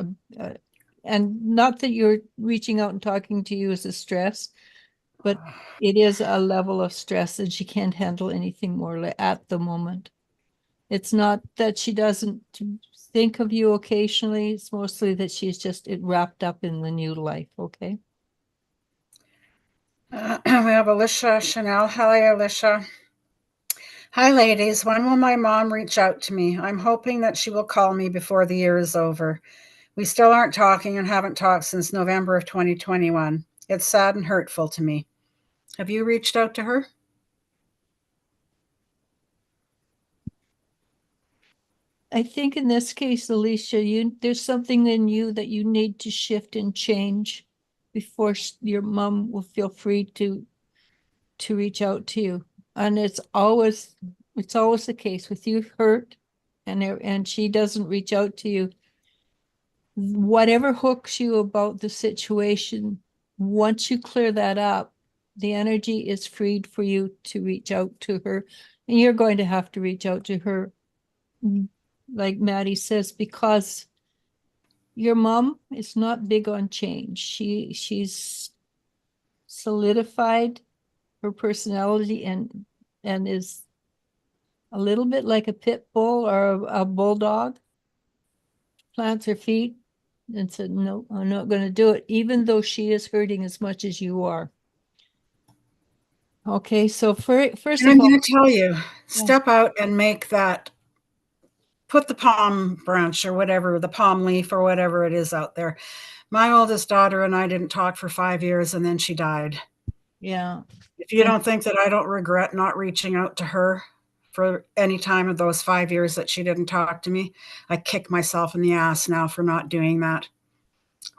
[SPEAKER 1] And not that you're reaching out and talking to you as a stress, but it is a level of stress and she can't handle anything more at the moment. It's not that she doesn't think of you occasionally. It's mostly that she's just wrapped up in the new life. Okay.
[SPEAKER 2] We have Eliz-Sha Chanel. Hi, Eliz-Sha. Hi, ladies. When will my mom reach out to me? I'm hoping that she will call me before the year is over. We still aren't talking and haven't talked since November of 2021. It's sad and hurtful to me. Have you reached out to her?
[SPEAKER 1] I think in this case, Eliz-Sha, there's something in you that you need to shift and change before your mom will feel free to reach out to you. And it's always the case with you hurt and she doesn't reach out to you. Whatever hooks you about the situation, once you clear that up, the energy is freed for you to reach out to her. And you're going to have to reach out to her, like Maddie says, because your mom is not big on change. She's solidified her personality and and is a little bit like a pit bull or a bulldog, plants her feet and said, no, I'm not going to do it, even though she is hurting as much as you are. Okay, so first
[SPEAKER 2] And
[SPEAKER 1] of
[SPEAKER 2] I'm
[SPEAKER 1] all,
[SPEAKER 2] going to tell you,
[SPEAKER 1] yeah,
[SPEAKER 2] step out and make that, put the palm branch or whatever, the palm leaf or whatever it is out there. My oldest daughter and I didn't talk for 5 years and then she died.
[SPEAKER 1] yeah,
[SPEAKER 2] If you
[SPEAKER 1] and
[SPEAKER 2] don't think that I don't regret not reaching out to her for any time of those 5 years that she didn't talk to me, I kick myself in the ass now for not doing that.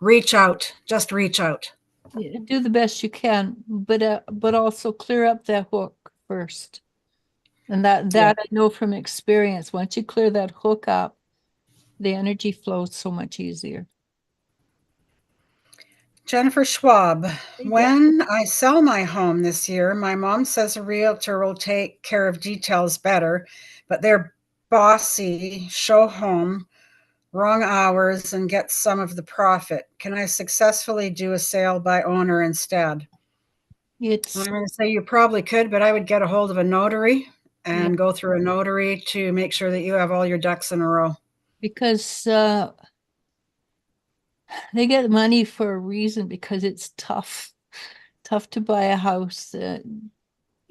[SPEAKER 2] Reach out, just reach out.
[SPEAKER 1] do the best you can, but also clear up that hook first. And that
[SPEAKER 2] Yeah.
[SPEAKER 1] that I know from experience. Once you clear that hook up, the energy flows so much easier.
[SPEAKER 2] Jennifer Schwab,
[SPEAKER 1] Hey,
[SPEAKER 2] when I sell my home this year, my mom says a realtor will take care of details better, but they're bossy, show home, wrong hours, and get some of the profit. Can I successfully do a sale by owner instead? I'm
[SPEAKER 1] it's
[SPEAKER 2] going to say you probably could, but I would get a hold of a notary
[SPEAKER 1] yeah,
[SPEAKER 2] and go through a notary to make sure that you have all your ducks in a row.
[SPEAKER 1] because they get money for a reason because it's tough to buy a house,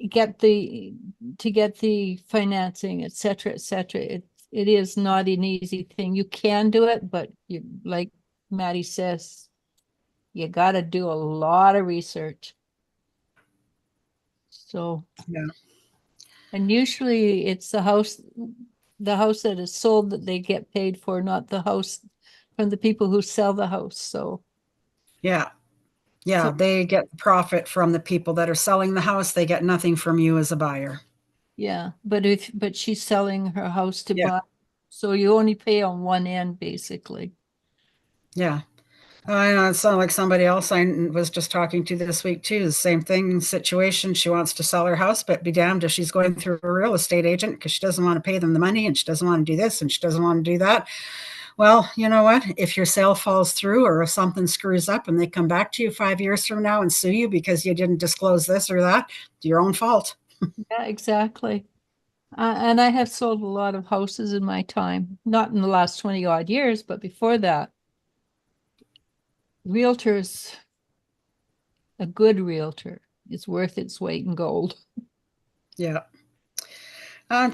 [SPEAKER 1] get the to get the financing, etc., etc. It is not an easy thing. You can do it, but you, like Maddie says, you got to do a lot of research. So,
[SPEAKER 2] Yeah.
[SPEAKER 1] and usually it's the house that is sold that they get paid for, not the house from the people who sell the house. So,
[SPEAKER 2] Yeah.
[SPEAKER 1] so
[SPEAKER 2] Yeah. They get profit from the people that are selling the house. They get nothing from you as a buyer.
[SPEAKER 1] yeah, but she's selling her house to
[SPEAKER 2] Yeah.
[SPEAKER 1] buy, so you only pay on one end basically.
[SPEAKER 2] Yeah. I know it sounded like somebody else I was just talking to this week too. The same thing situation. She wants to sell her house, but be damned if she's going through a real estate agent because she doesn't want to pay them the money and she doesn't want to do this and she doesn't want to do that. Well, you know what? If your sale falls through or if something screws up and they come back to you 5 years from now and sue you because you didn't disclose this or that, it's your own fault.
[SPEAKER 1] Yeah, exactly. And I have sold a lot of houses in my time, not in the last 20 odd years, but before that. Realtors, a good realtor is worth its weight in gold.
[SPEAKER 2] Yeah.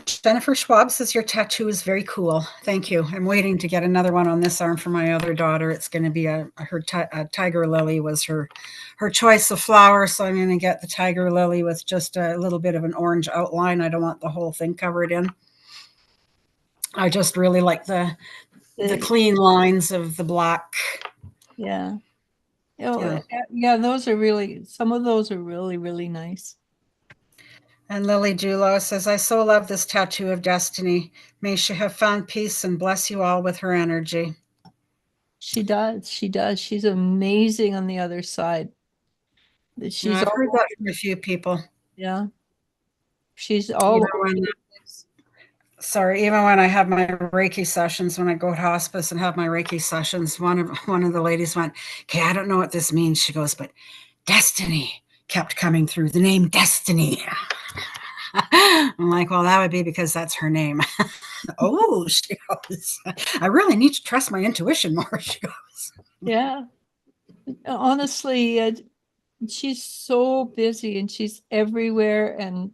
[SPEAKER 2] Jennifer Schwab says your tattoo is very cool. Thank you. I'm waiting to get another one on this arm for my other daughter. It's going to be a tiger lily was her choice of flower, so I'm going to get the tiger lily with just a little bit of an orange outline. I don't want the whole thing covered in. I just really like the
[SPEAKER 1] Uh,
[SPEAKER 2] clean lines of the black.
[SPEAKER 1] yeah. Oh,
[SPEAKER 2] Yeah.
[SPEAKER 1] yeah, those are really, some of those are really, really nice.
[SPEAKER 2] And Lily Julo says, I so love this tattoo of destiny. May she have found peace and bless you all with her energy.
[SPEAKER 1] She does. She does. She's amazing on the other side.
[SPEAKER 2] Yeah,
[SPEAKER 1] She's
[SPEAKER 2] I've heard
[SPEAKER 1] all,
[SPEAKER 2] that from a few people.
[SPEAKER 1] yeah, she's
[SPEAKER 2] Even
[SPEAKER 1] all over
[SPEAKER 2] when
[SPEAKER 1] the place.
[SPEAKER 2] even when I have my Reiki sessions, when I go to hospice and have my Reiki sessions, one of the ladies went, okay, I don't know what this means. She goes, but destiny kept coming through, the name Destiny. I'm like, well, that would be because that's her name. Oh, she goes, I really need to trust my intuition more. She goes,
[SPEAKER 1] Yeah. Honestly, she's so busy and she's everywhere and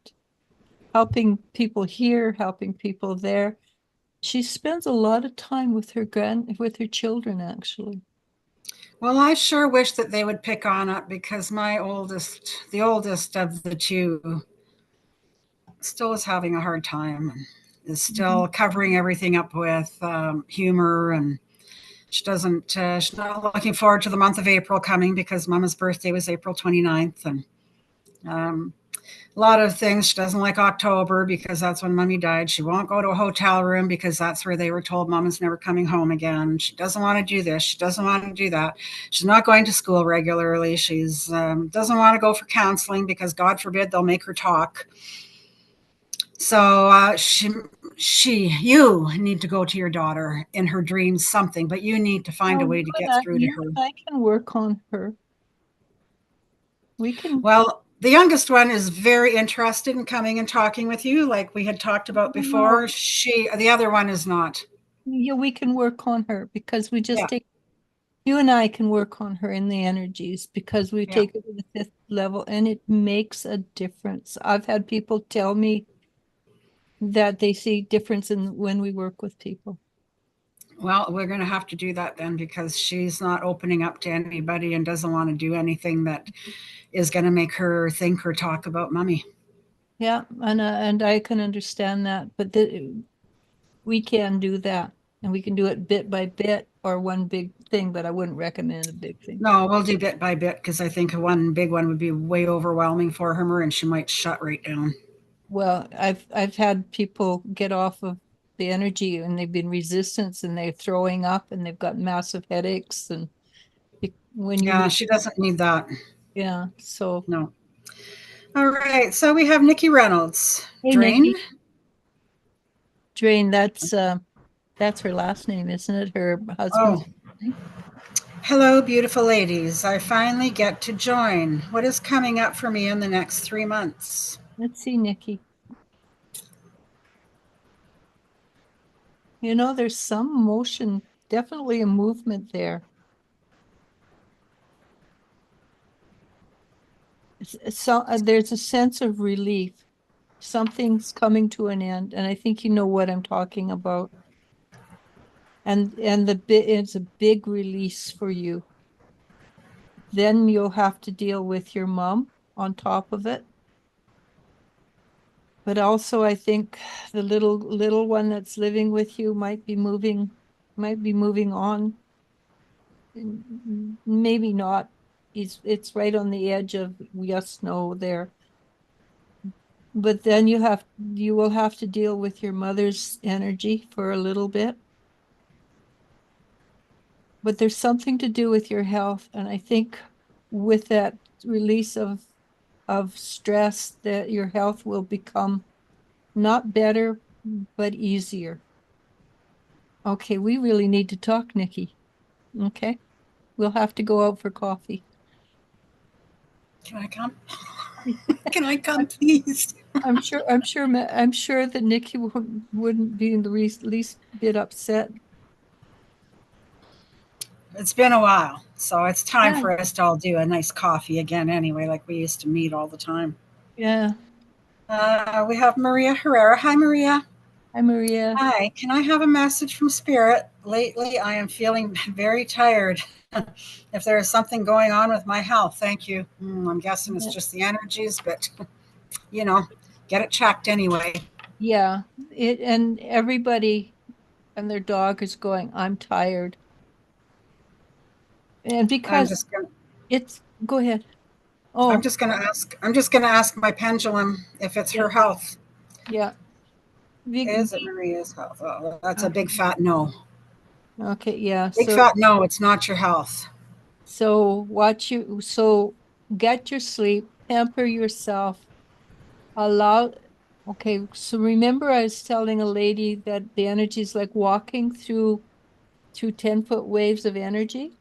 [SPEAKER 1] helping people here, helping people there. She spends a lot of time with with her children, actually.
[SPEAKER 2] well, I sure wish that they would pick on it because the oldest of the two, still is having a hard time and is
[SPEAKER 1] Mhm.
[SPEAKER 2] still covering everything up with humor. And she doesn't, she's not looking forward to the month of April coming because Mama's birthday was April 29th. And um, a lot of things. She doesn't like October because that's when Mummy died. She won't go to a hotel room because that's where they were told Mama's never coming home again. She doesn't want to do this. She doesn't want to do that. She's not going to school regularly. She's doesn't want to go for counseling because God forbid they'll make her talk. So you need to go to your daughter in her dreams, something, but you need to find a way to get through to
[SPEAKER 1] You
[SPEAKER 2] her.
[SPEAKER 1] and I can work on her. We can,
[SPEAKER 2] Well, The youngest one is very interested in coming and talking with you, like we had talked about
[SPEAKER 1] No,
[SPEAKER 2] before. The other one is not.
[SPEAKER 1] yeah, we can work on her because we just
[SPEAKER 2] Yeah,
[SPEAKER 1] take, you and I can work on her in the energies because we
[SPEAKER 2] yeah.
[SPEAKER 1] take it to the fifth level and it makes a difference. I've had people tell me that they see difference in when we work with people.
[SPEAKER 2] Well, we're going to have to do that then because she's not opening up to anybody and doesn't want to do anything that is going to make her think or talk about mommy.
[SPEAKER 1] Yeah, and I can understand that, but we can do that, and we can do it bit by bit or one big thing, but I wouldn't recommend a big thing.
[SPEAKER 2] No, we'll do bit by bit because I think one big one would be way overwhelming for her and she might shut right down.
[SPEAKER 1] Well, I've had people get off of the energy and they've been resistant and they're throwing up and they've got massive headaches and when you
[SPEAKER 2] Yeah, she doesn't need that.
[SPEAKER 1] yeah, so
[SPEAKER 2] No. All right. So we have Nikki Reynolds.
[SPEAKER 1] hey
[SPEAKER 2] Drain.
[SPEAKER 1] Nikki, Drain, that's her last name, isn't it? Her husband's
[SPEAKER 2] Oh, hello, beautiful ladies. I finally get to join. What is coming up for me in the next 3 months?
[SPEAKER 1] let's see, Nikki. You know, there's some motion, definitely a movement there. So there's a sense of relief. Something's coming to an end, and I think you know what I'm talking about. And it's a big release for you. Then you'll have to deal with your mom on top of it. But also I think the little one that's living with you might be moving on. Maybe not. It's right on the edge of yes, no there. But then you will have to deal with your mother's energy for a little bit. But there's something to do with your health. And I think with that release of stress, that your health will become not better, but easier. Okay, we really need to talk, Nikki. Okay, we'll have to go out for coffee.
[SPEAKER 2] Can I come? Can I come, please?
[SPEAKER 1] I'm sure that Nikki wouldn't be in the least bit upset.
[SPEAKER 2] It's been a while, so it's time
[SPEAKER 1] Yeah,
[SPEAKER 2] for us to all do a nice coffee again, anyway, like we used to meet all the time.
[SPEAKER 1] yeah.
[SPEAKER 2] We have Maria Herrera. Hi, Maria.
[SPEAKER 1] Hi, Maria.
[SPEAKER 2] Hi. Can I have a message from Spirit? Lately, I am feeling very tired. If there is something going on with my health, thank you. I'm guessing it's
[SPEAKER 1] Yeah,
[SPEAKER 2] just the energies, but you know, get it checked anyway.
[SPEAKER 1] yeah. It and everybody and their dog is going, I'm tired. And
[SPEAKER 2] I'm
[SPEAKER 1] because
[SPEAKER 2] just gonna
[SPEAKER 1] it's, go ahead.
[SPEAKER 2] I'm
[SPEAKER 1] Oh,
[SPEAKER 2] just gonna ask I'm just gonna ask my pendulum if it's
[SPEAKER 1] yeah,
[SPEAKER 2] her health.
[SPEAKER 1] yeah.
[SPEAKER 2] Is it Maria's health? Oh, that's a
[SPEAKER 1] Okay,
[SPEAKER 2] big fat no.
[SPEAKER 1] okay, yeah.
[SPEAKER 2] Big fat no, it's not your health.
[SPEAKER 1] So get your sleep, pamper yourself, allow, okay, so remember I was telling a lady that the energy is like walking through 10-foot waves of energy.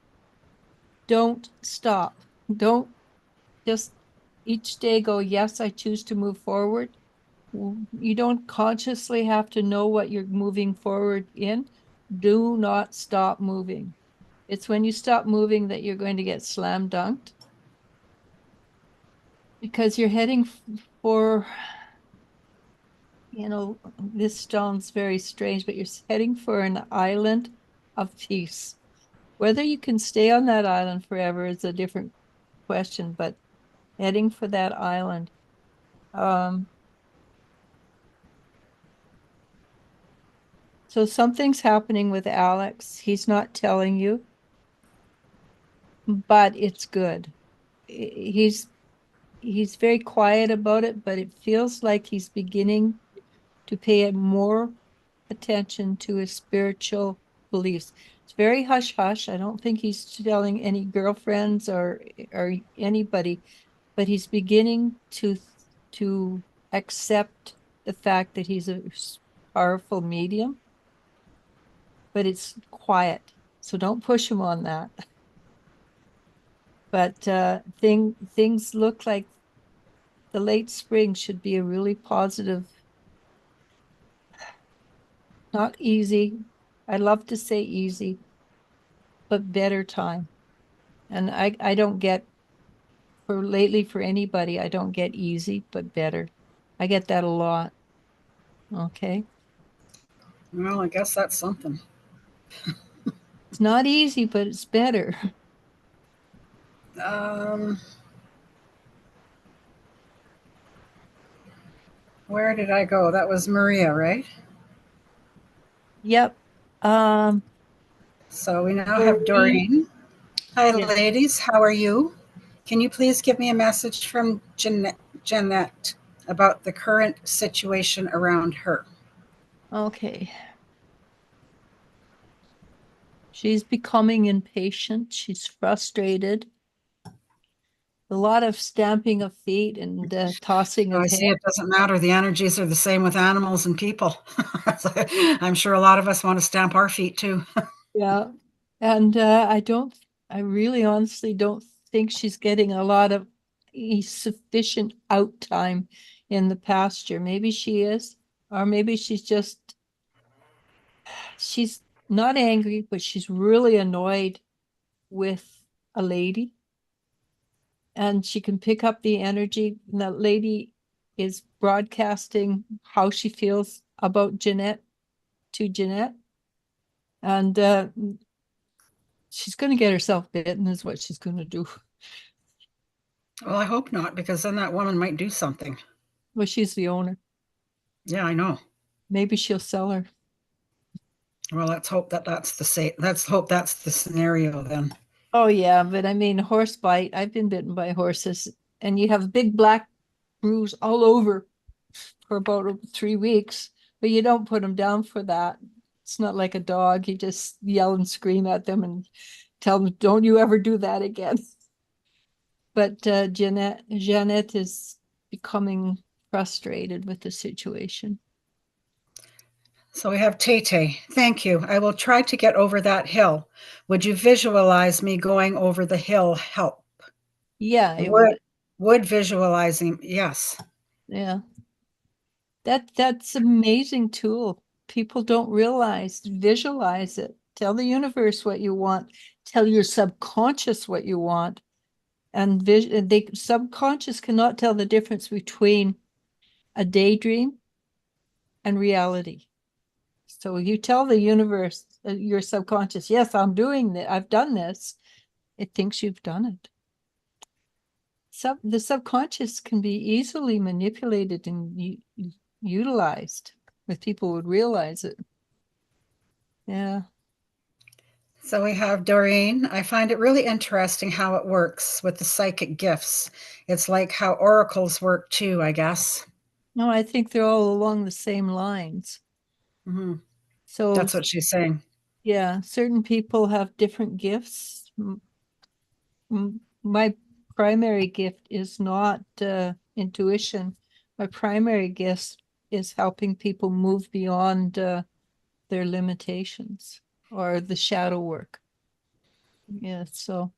[SPEAKER 1] Don't stop. Don't just each day go, yes, I choose to move forward. You don't consciously have to know what you're moving forward in. Do not stop moving. It's when you stop moving that you're going to get slam dunked because you're heading for, this sounds very strange, but you're heading for an island of peace. Whether you can stay on that island forever is a different question, but heading for that island. Um, so something's happening with Alex. He's not telling you, but it's good. He's very quiet about it, but it feels like he's beginning to pay more attention to his spiritual beliefs. It's very hush hush. I don't think he's telling any girlfriends or anybody, but he's beginning to accept the fact that he's a powerful medium, but it's quiet. So don't push him on that. But things look like the late spring should be a really positive, not easy. I love to say easy, but better time. And I don't get for lately for anybody, I don't get easy, but better. I get that a lot. Okay.
[SPEAKER 2] Well, I guess that's something.
[SPEAKER 1] It's not easy, but it's better.
[SPEAKER 2] Um, where did I go? That was Maria, right?
[SPEAKER 1] Yep. Um,
[SPEAKER 2] So we now have
[SPEAKER 1] Doreen,
[SPEAKER 2] Doreen. Hi,
[SPEAKER 1] yeah.
[SPEAKER 2] ladies. How are you? Can you please give me a message from Jeanette about the current situation around her?
[SPEAKER 1] Okay. She's becoming impatient. She's frustrated. A lot of stamping of feet and tossing
[SPEAKER 2] So
[SPEAKER 1] of
[SPEAKER 2] I
[SPEAKER 1] head.
[SPEAKER 2] see it doesn't matter. The energies are the same with animals and people. I'm sure a lot of us want to stamp our feet too.
[SPEAKER 1] Yeah. And I really honestly don't think she's getting a lot of sufficient out time in the pasture. Maybe she is, or maybe she's not angry, but she's really annoyed with a lady, and she can pick up the energy. And that lady is broadcasting how she feels about Jeanette to Jeanette. And she's going to get herself bitten, is what she's going to do.
[SPEAKER 2] Well, I hope not, because then that woman might do something.
[SPEAKER 1] Well, she's the owner.
[SPEAKER 2] Yeah, I know.
[SPEAKER 1] Maybe she'll sell her.
[SPEAKER 2] Well, let's hope that let's hope that's the scenario then.
[SPEAKER 1] Oh, yeah. But I mean, horse bite. I've been bitten by horses, and you have a big black bruise all over for about 3 weeks, but you don't put them down for that. It's not like a dog. You just yell and scream at them and tell them, don't you ever do that again. But Jeanette is becoming frustrated with the situation.
[SPEAKER 2] So we have Tay. Thank you. I will try to get over that hill. Would you visualize me going over the hill help?
[SPEAKER 1] Yeah, it
[SPEAKER 2] Would
[SPEAKER 1] would.
[SPEAKER 2] would visualizing, yes.
[SPEAKER 1] Yeah. That's amazing tool. People don't realize, visualize it. Tell the universe what you want. Tell your subconscious what you want. And they subconscious cannot tell the difference between a daydream and reality. So you tell the universe, your subconscious, yes, I'm doing that. I've done this. It thinks you've done it. The subconscious can be easily manipulated and utilized if people would realize it. Yeah.
[SPEAKER 2] So we have Doreen. I find it really interesting how it works with the psychic gifts. It's like how oracles work too, I guess.
[SPEAKER 1] No, I think they're all along the same lines.
[SPEAKER 2] Hmm.
[SPEAKER 1] So,
[SPEAKER 2] That's what she's saying.
[SPEAKER 1] yeah, certain people have different gifts. My primary gift is not intuition. My primary gift is helping people move beyond their limitations or the shadow work. Yeah, so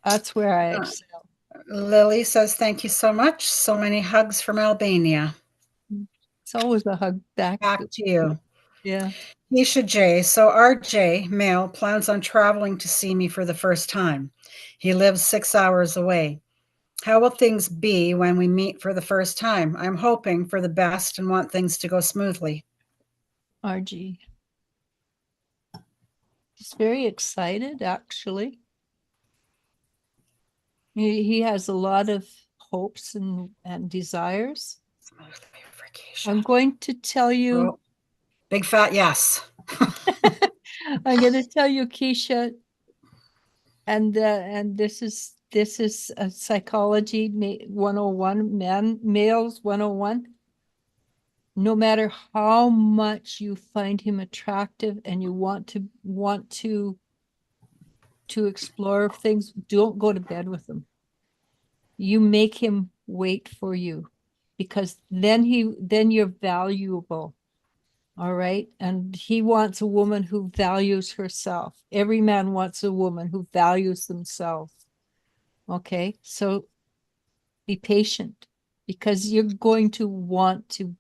[SPEAKER 1] that's where I
[SPEAKER 2] Uh,
[SPEAKER 1] excel.
[SPEAKER 2] Lily says, thank you so much. So many hugs from Albania.
[SPEAKER 1] It's always a hug back.
[SPEAKER 2] Back to you.
[SPEAKER 1] Yeah.
[SPEAKER 2] Nisha J. So RJ, male, plans on traveling to see me for the first time. He lives 6 hours away. How will things be when we meet for the first time? I'm hoping for the best and want things to go smoothly.
[SPEAKER 1] RG. He's very excited, actually. He has a lot of hopes and desires.
[SPEAKER 2] Smoothly for Keisha.
[SPEAKER 1] I'm going to tell you,
[SPEAKER 2] Oh, big fat yes.
[SPEAKER 1] I'm going to tell you, Keisha, and this is a psychology 101, males 101. No matter how much you find him attractive and you want to explore things, don't go to bed with him. You make him wait for you, because then you're valuable. All right. And he wants a woman who values herself. Every man wants a woman who values themselves. Okay. So Be patient, because you're going to want to,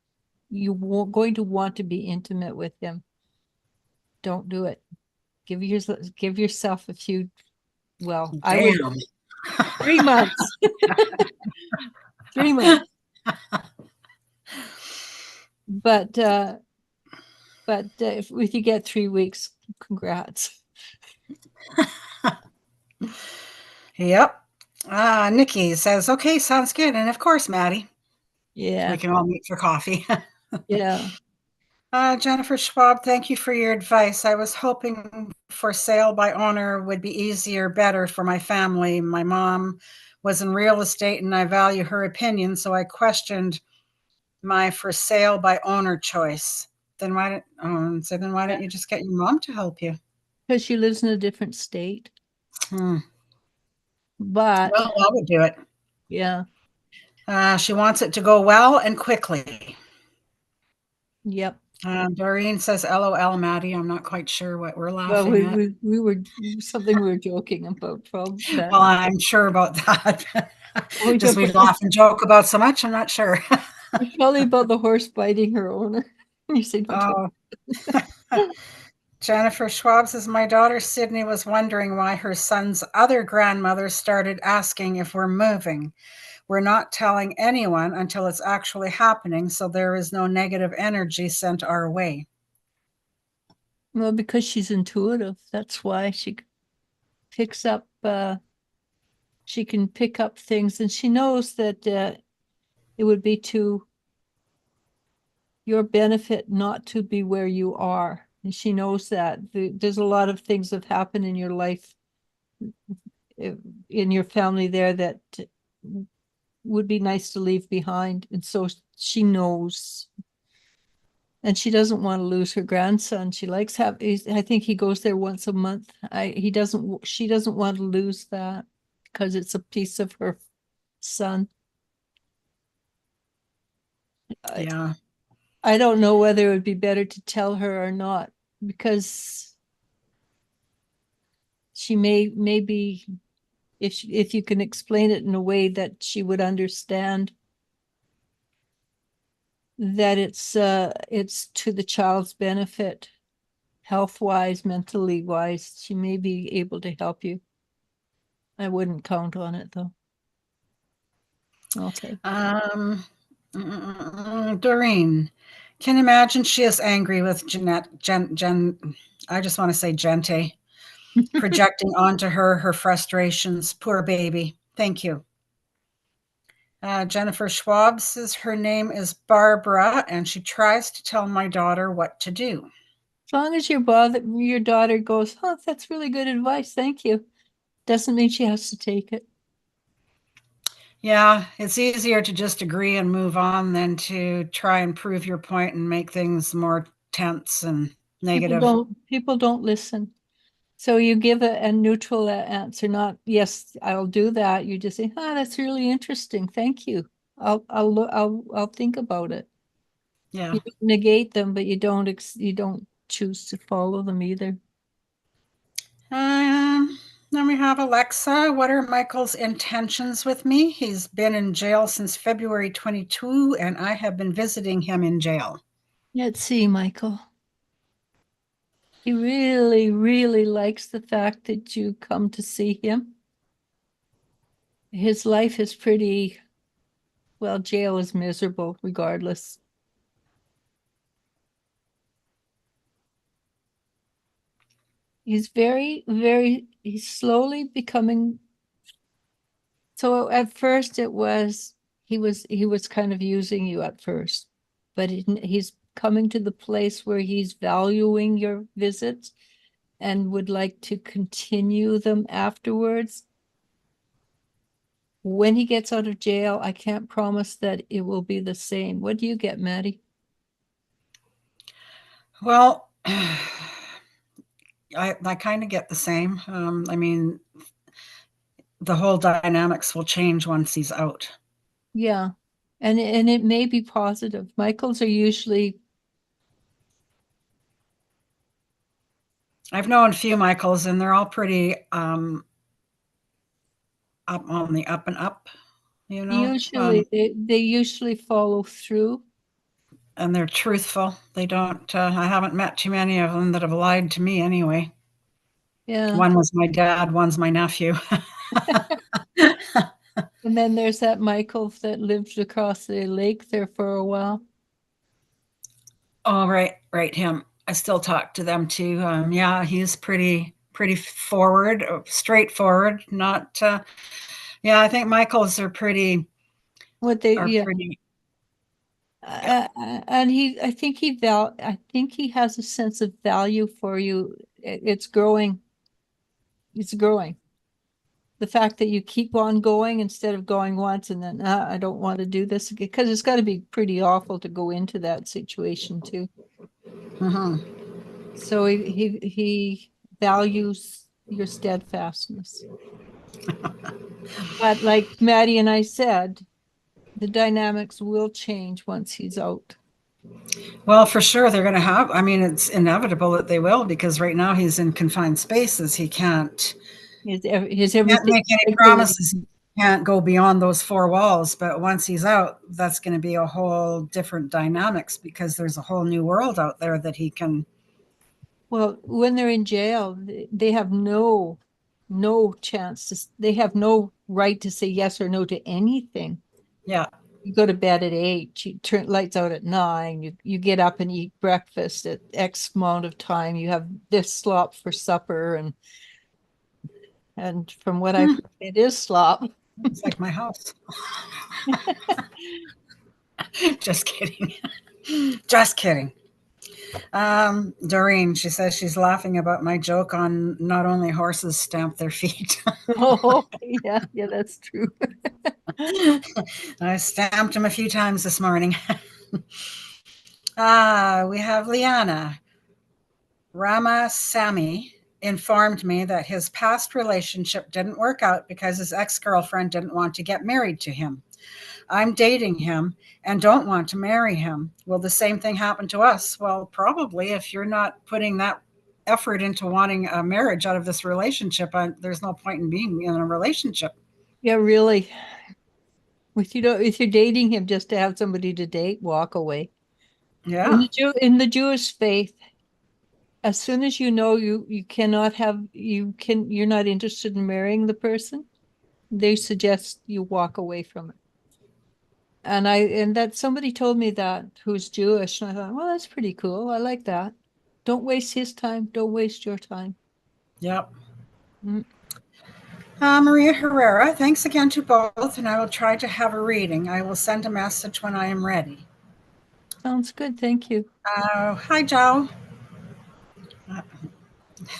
[SPEAKER 1] going to want to be intimate with him. Don't do it. Give yourself a few, well, I would
[SPEAKER 2] Damn.
[SPEAKER 1] 3 months. 3 months. But if you get 3 weeks, congrats.
[SPEAKER 2] Yep. Nikki says, okay, sounds good. And of course, Maddie,
[SPEAKER 1] Yeah.
[SPEAKER 2] we can all meet for coffee.
[SPEAKER 1] Yeah.
[SPEAKER 2] Jennifer Schwab, thank you for your advice. I was hoping for sale by owner would be easier, better for my family. My mom was in real estate and I value her opinion, so I questioned my for sale by owner choice. Then why don't you just get your mom to help you?
[SPEAKER 1] Because she lives in a different state.
[SPEAKER 2] Hmm.
[SPEAKER 1] But
[SPEAKER 2] Well, I would do it.
[SPEAKER 1] yeah.
[SPEAKER 2] She wants it to go well and quickly.
[SPEAKER 1] Yep.
[SPEAKER 2] Doreen says, LOL, Maddie. I'm not quite sure what we're
[SPEAKER 1] Well,
[SPEAKER 2] laughing at.
[SPEAKER 1] we were something we were joking about from that.
[SPEAKER 2] Well, I'm sure about that.
[SPEAKER 1] We
[SPEAKER 2] Just we laugh and joke about so much, I'm not sure.
[SPEAKER 1] It's probably about the horse biting her owner. You say,
[SPEAKER 2] Oh. Jennifer Schwab says, my daughter Sydney was wondering why her son's other grandmother started asking if we're moving. We're not telling anyone until it's actually happening, so there is no negative energy sent our way.
[SPEAKER 1] well, because she's intuitive. That's why she picks up, she can pick up things, and she knows that it would be to your benefit not to be where you are. And she knows that. There's a lot of things that happen in your life, in your family there, that would be nice to leave behind. And so she knows. And she doesn't want to lose her grandson. She likes I think he goes there once a month. She doesn't want to lose that because it's a piece of her son.
[SPEAKER 2] Yeah.
[SPEAKER 1] I don't know whether it would be better to tell her or not, because she maybe if you can explain it in a way that she would understand that it's to the child's benefit, health wise, mentally wise, she may be able to help you. I wouldn't count on it though. Okay.
[SPEAKER 2] Doreen, can imagine she is angry with I just want to say Gente, projecting onto her frustrations. Poor baby. Thank you. Jennifer Schwab says her name is Barbara, and she tries to tell my daughter what to do.
[SPEAKER 1] As long as your daughter goes, oh, that's really good advice, thank you, doesn't mean she has to take it.
[SPEAKER 2] Yeah, it's easier to just agree and move on than to try and prove your point and make things more tense and negative.
[SPEAKER 1] People don't listen. So you give a neutral answer, not yes, I'll do that. You just say, ah, that's really interesting. Thank you. I'll think about it.
[SPEAKER 2] Yeah.
[SPEAKER 1] You don't negate them, but you don't choose to follow them either.
[SPEAKER 2] Then we have Alexa. What are Michael's intentions with me? He's been in jail since February 22, and I have been visiting him in jail.
[SPEAKER 1] Let's see, Michael. He really, really likes the fact that you come to see him. His life is pretty, well, jail is miserable regardless. He's he's slowly becoming. So at first he was kind of using you at first, but he's coming to the place where he's valuing your visits and would like to continue them afterwards. When he gets out of jail, I can't promise that it will be the same. What do you get, Maddie?
[SPEAKER 2] Well, I kind of get the same. I mean, the whole dynamics will change once he's out.
[SPEAKER 1] Yeah. And it may be positive. Michaels are usually,
[SPEAKER 2] I've known a few Michaels, and they're all pretty up on the up and up. you know,
[SPEAKER 1] They usually follow through.
[SPEAKER 2] and they're truthful. They don't, I haven't met too many of them that have lied to me anyway.
[SPEAKER 1] Yeah.
[SPEAKER 2] One was my dad, one's my nephew.
[SPEAKER 1] And then there's that Michael that lived across the lake there for a while.
[SPEAKER 2] Oh, right, right, him. I still talk to them too. Yeah, he's pretty forward, straightforward. Not, yeah. I think Michaels
[SPEAKER 1] What they,
[SPEAKER 2] are
[SPEAKER 1] yeah.
[SPEAKER 2] pretty. Yeah.
[SPEAKER 1] And I think he has a sense of value for you. It's growing. It's growing. The fact that you keep on going instead of going once and then I don't want to do this again, because it's got to be pretty awful to go into that situation too.
[SPEAKER 2] Hmm.
[SPEAKER 1] So he values your steadfastness. But like Maddie and I said, the dynamics will change once he's out.
[SPEAKER 2] Well, for sure they're going to have. I mean, it's inevitable that they will because right now he's in confined spaces. He
[SPEAKER 1] His
[SPEAKER 2] can't
[SPEAKER 1] everything
[SPEAKER 2] make any
[SPEAKER 1] regulated.
[SPEAKER 2] promises. He can't go beyond those four walls. But once he's out, that's going to be a whole different dynamics because there's a whole new world out there that he can.
[SPEAKER 1] Well, when they're in jail, they have no chance they have no right to say yes or no to anything.
[SPEAKER 2] Yeah.
[SPEAKER 1] You go to bed at 8, you turn lights out at 9, you get up and eat breakfast at X amount of time, you have this slop for supper, and from what I've heard, it is slop.
[SPEAKER 2] It's like my house. Just kidding. Just kidding. Doreen, she says she's laughing about my joke on not only horses stamp their feet.
[SPEAKER 1] Oh, yeah, that's true.
[SPEAKER 2] I stamped him a few times this morning. We have Liana. Ramasamy informed me that his past relationship didn't work out because his ex-girlfriend didn't want to get married to him. I'm dating him and don't want to marry him. Will the same thing happen to us? Well, probably if you're not putting that effort into wanting a marriage out of this relationship, there's no point in being in a relationship.
[SPEAKER 1] Yeah, really. If you're dating him just to have somebody to date, walk away.
[SPEAKER 2] Yeah.
[SPEAKER 1] In the Jewish faith, as soon as you know you cannot have you're not interested in marrying the person, they suggest you walk away from it. And that somebody told me that who's Jewish, and I thought, well, that's pretty cool. I like that. Don't waste his time. Don't waste your time.
[SPEAKER 2] Yep.
[SPEAKER 1] Mm,
[SPEAKER 2] Maria Herrera, thanks again to both, and I will try to have a reading. I will send a message when I am ready.
[SPEAKER 1] sounds good. Thank you.
[SPEAKER 2] Hi, Joe.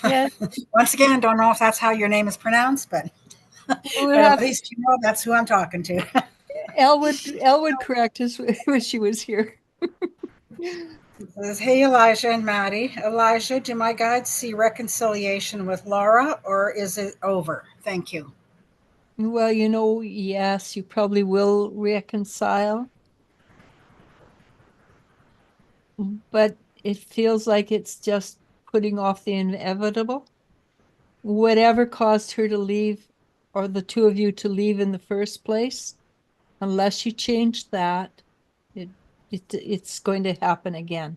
[SPEAKER 1] Yeah,
[SPEAKER 2] Once again, don't know if that's how your name is pronounced, but
[SPEAKER 1] we
[SPEAKER 2] at
[SPEAKER 1] have
[SPEAKER 2] least you know that's who I'm talking to.
[SPEAKER 1] Elwood correct us when she was here.
[SPEAKER 2] Says, hey, Elijah and Maddie. Elijah, do my guides see reconciliation with Laura or is it over? Thank you.
[SPEAKER 1] Well, yes, you probably will reconcile, but it feels like it's just putting off the inevitable. Whatever caused her to leave, or the two of you to leave in the first place, unless you change that, it, it's going to happen again.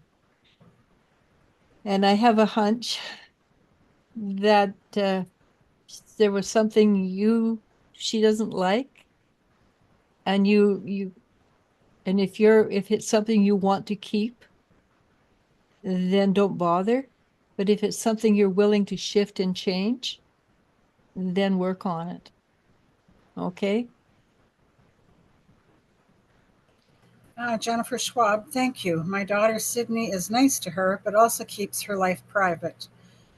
[SPEAKER 1] And I have a hunch that there was something she doesn't like, and and if it's something you want to keep, then don't bother. But if it's something you're willing to shift and change, then work on it. Okay?
[SPEAKER 2] Jennifer Schwab, thank you. My daughter Sydney is nice to her, but also keeps her life private.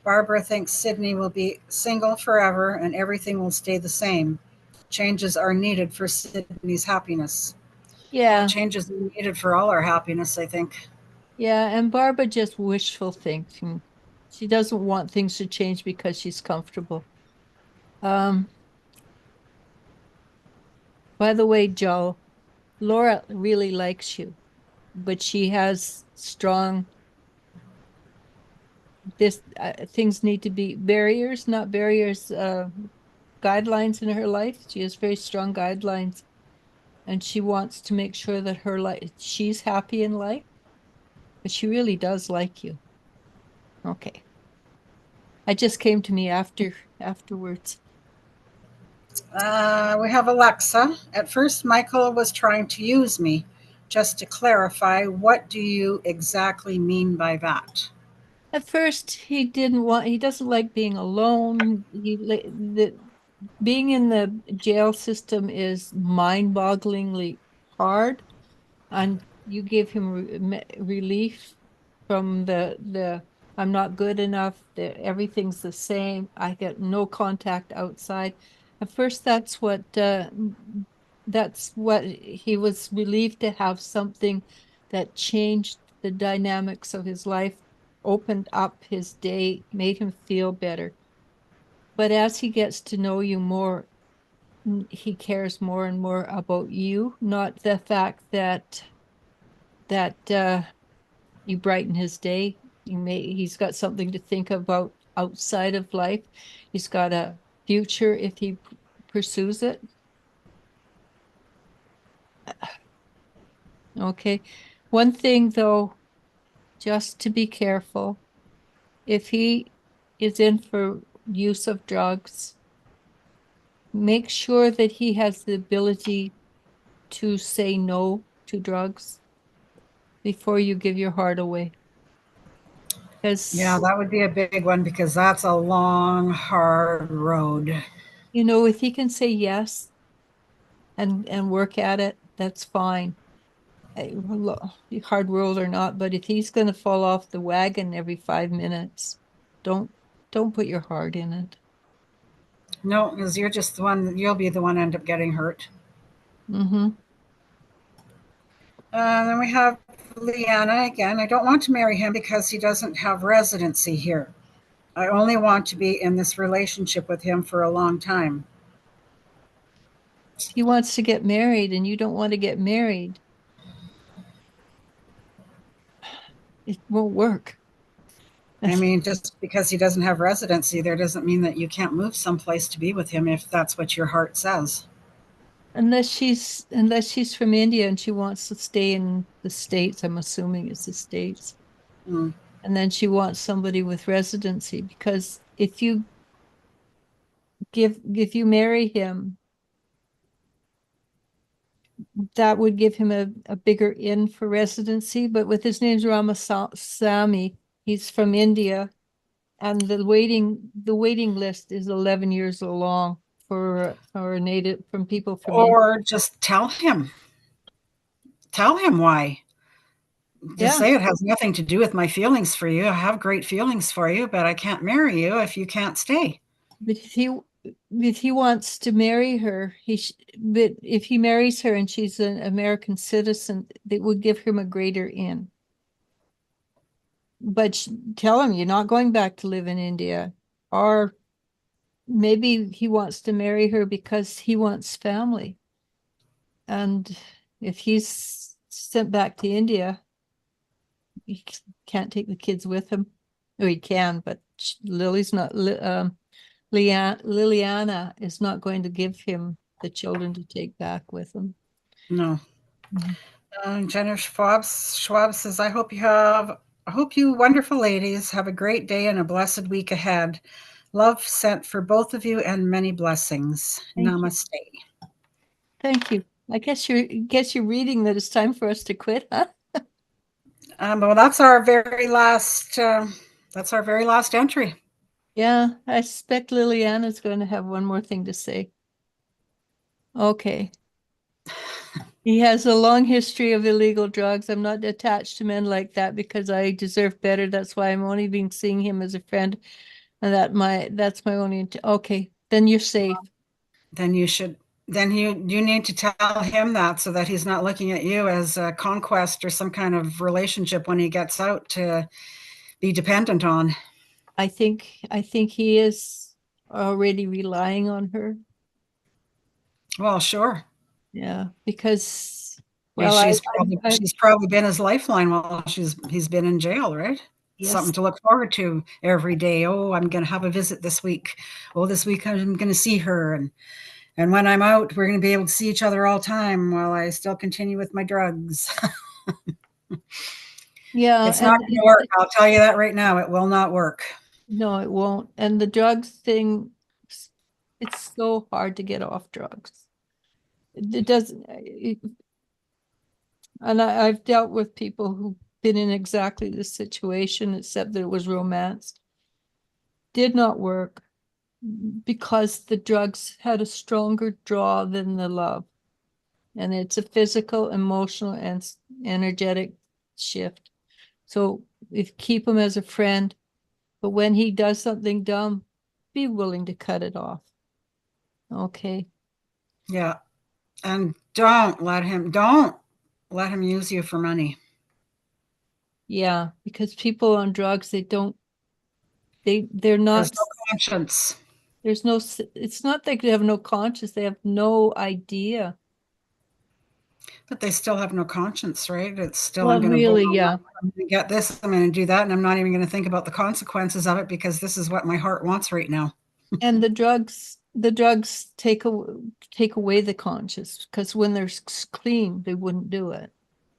[SPEAKER 2] Barbara thinks Sydney will be single forever and everything will stay the same. Changes are needed for Sydney's happiness. Well,
[SPEAKER 1] Yeah.
[SPEAKER 2] changes are needed for all our happiness, I think.
[SPEAKER 1] Yeah. And Barbara just wishful thinking. She doesn't want things to change because she's comfortable. Um, by the way, Joe, Laura really likes you, but she has strong things need to be barriers, not barriers, guidelines in her life. She has very strong guidelines. and she wants to make sure that her life, she's happy in life, but she really does like you. Okay. I just came to me afterwards.
[SPEAKER 2] We have Alexa. At first, Michael was trying to use me. Just to clarify, what do you exactly mean by that?
[SPEAKER 1] At first, he doesn't like being alone. Being in the jail system is mind-bogglingly hard, and you give him relief from the I'm not good enough, everything's the same, I get no contact outside. At first, that's what he was relieved to have something that changed the dynamics of his life, opened up his day, made him feel better. But as he gets to know you more, he cares more and more about you, not the fact that you brighten his day. He's got something to think about outside of life. He's got a future if he pursues it. Okay. One thing though, just to be careful, if he is in for use of drugs, make sure that he has the ability to say no to drugs before you give your heart away.
[SPEAKER 2] Yeah,
[SPEAKER 1] Because,
[SPEAKER 2] that would be a big one because that's a long, hard road.
[SPEAKER 1] if he can say yes and work at it, that's fine. Hard world or not, but if he's going to fall off the wagon every 5 minutes, don't don't put your heart in it.
[SPEAKER 2] No, because you're just the one, you'll be the one end up getting hurt.
[SPEAKER 1] Mm-hmm.
[SPEAKER 2] Then we have Leanna again. I don't want to marry him because he doesn't have residency here. I only want to be in this relationship with him for a long time.
[SPEAKER 1] He wants to get married and you don't want to get married. It won't work.
[SPEAKER 2] I mean, just because he doesn't have residency there doesn't mean that you can't move someplace to be with him if that's what your heart says.
[SPEAKER 1] Unless she's from India and she wants to stay in the States. I'm assuming it's the States.
[SPEAKER 2] Mm.
[SPEAKER 1] And then she wants somebody with residency, because if you marry him, that would give him a bigger in for residency. But with his name's Ramasamy, he's from India, and the waiting list is 11 years long for a native from people from India.
[SPEAKER 2] Or just tell him why. Just
[SPEAKER 1] Yeah,
[SPEAKER 2] say it has nothing to do with my feelings for you. I have great feelings for you, but I can't marry you if you can't stay.
[SPEAKER 1] but if he wants to marry her, but if he marries her and she's an American citizen, that would give him a greater in. But tell him you're not going back to live in India. Or maybe he wants to marry her because he wants family. And if he's sent back to India, he can't take the kids with him. Or he can, but Lily's not, Liliana is not going to give him the children to take back with him.
[SPEAKER 2] No.
[SPEAKER 1] Mhm.
[SPEAKER 2] Jennifer Schwab says, I hope you wonderful ladies have a great day and a blessed week ahead. Love sent for both of you and many blessings.
[SPEAKER 1] Thank you.
[SPEAKER 2] Namaste.
[SPEAKER 1] Thank you. I guess you're reading that it's time for us to quit, huh?
[SPEAKER 2] Well, that's our very last. That's our very last entry.
[SPEAKER 1] Yeah, I suspect Liliana's going to have one more thing to say. Okay. He has a long history of illegal drugs. I'm not attached to men like that because I deserve better. That's why I'm only being seeing him as a friend, and that's my only. Okay, then you're safe.
[SPEAKER 2] Then you should. Then you need to tell him that so that he's not looking at you as a conquest or some kind of relationship when he gets out to be dependent on.
[SPEAKER 1] I think he is already relying on her.
[SPEAKER 2] Well, sure.
[SPEAKER 1] Yeah, because
[SPEAKER 2] I mean,
[SPEAKER 1] well, I
[SPEAKER 2] she's probably been his lifeline while he's been in jail, right? Something
[SPEAKER 1] yes,
[SPEAKER 2] to look forward to every day. Oh, I'm going to have a visit this week. Oh, this week I'm going to see her, And when I'm out, we're going to be able to see each other all the time while I still continue with my drugs.
[SPEAKER 1] Yeah,
[SPEAKER 2] It's not going to work. I'll tell you that right now. It will not work.
[SPEAKER 1] no, it won't. And the drugs thing, it's so hard to get off drugs. It doesn't, and I've dealt with people who've been in exactly this situation, except that it was romanced. Did not work because the drugs had a stronger draw than the love. And it's a physical, emotional, and energetic shift. So if keep him as a friend, but when he does something dumb, be willing to cut it off. Okay.
[SPEAKER 2] Yeah. And don't let him use you for money.
[SPEAKER 1] Yeah, because people on drugs, they're not,
[SPEAKER 2] There's no conscience.
[SPEAKER 1] there's no, it's not like they have no conscience, they have no idea.
[SPEAKER 2] But they still have no conscience, right? It's still,
[SPEAKER 1] Well,
[SPEAKER 2] I'm going to
[SPEAKER 1] really, yeah.
[SPEAKER 2] I'm going to get this, I'm going to do that, and I'm not even going to think about the consequences of it because this is what my heart wants right now.
[SPEAKER 1] And the drugs take away the conscience, because when they're clean, they wouldn't do it.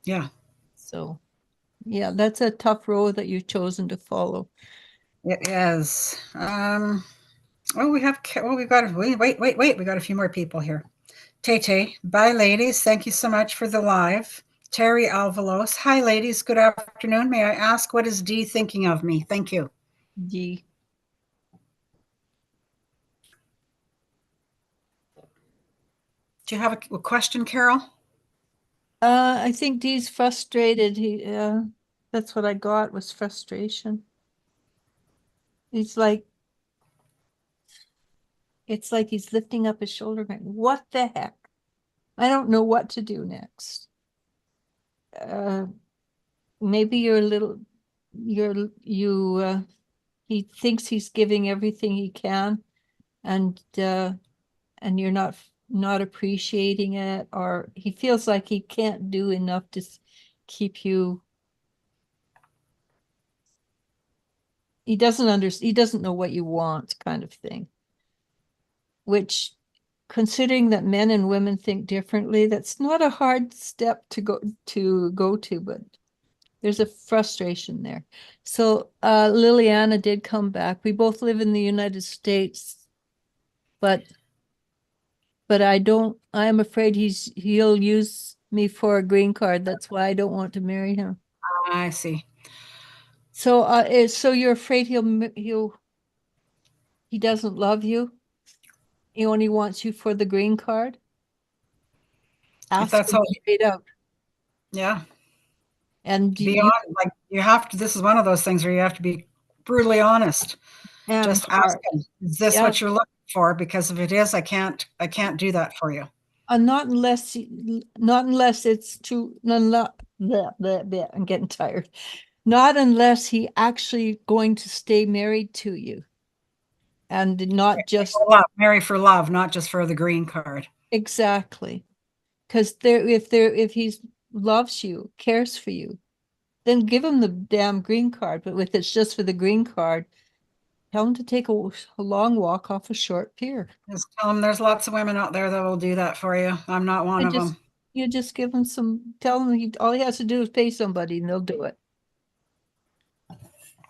[SPEAKER 2] Yeah,
[SPEAKER 1] So, yeah, that's a tough road that you've chosen to follow.
[SPEAKER 2] it is. Oh, we have, well, we've got, wait, we got a few more people here. Tay, bye, ladies. Thank you so much for the live. Terry Alvalos. Hi, ladies. Good afternoon. May I ask, what is Dee thinking of me? Thank you.
[SPEAKER 1] Gee.
[SPEAKER 2] Do you have a question, Carol?
[SPEAKER 1] I think Dee's frustrated. That's what I got, was frustration. He's like, it's like he's lifting up his shoulder going, what the heck? I don't know what to do next. Maybe you're a little, he thinks he's giving everything he can, and you're not appreciating it, or he feels like he can't do enough to keep you. He doesn't understand, he doesn't know what you want, kind of thing. Which, considering that men and women think differently, that's not a hard step to go to, but there's a frustration there. So Liliana did come back. We both live in the United States, but I'm afraid he'll use me for a green card. That's why I don't want to marry him.
[SPEAKER 2] I see.
[SPEAKER 1] So you're afraid he doesn't love you? He only wants you for the green card?
[SPEAKER 2] If
[SPEAKER 1] Ask
[SPEAKER 2] that's
[SPEAKER 1] him
[SPEAKER 2] all,
[SPEAKER 1] straight out.
[SPEAKER 2] yeah.
[SPEAKER 1] And
[SPEAKER 2] Be on, like, you have to, this is one of those things where you have to be brutally honest.
[SPEAKER 1] and
[SPEAKER 2] Just ask
[SPEAKER 1] hard.
[SPEAKER 2] him, is this
[SPEAKER 1] Yeah.
[SPEAKER 2] what you're looking for? Because if it is, I can't do that for you.
[SPEAKER 1] Not unless it's too, not, bleh, bleh, bleh, I'm getting tired. Not unless he actually going to stay married to you and not just
[SPEAKER 2] Marry for love, not just for the green card.
[SPEAKER 1] exactly. Because if he loves you, cares for you, then give him the damn green card. But if it's just for the green card, tell him to take a long walk off a short pier.
[SPEAKER 2] Just tell him there's lots of women out there that will do that for you. I'm not one of them.
[SPEAKER 1] You just give him tell him all he has to do is pay somebody and they'll do it.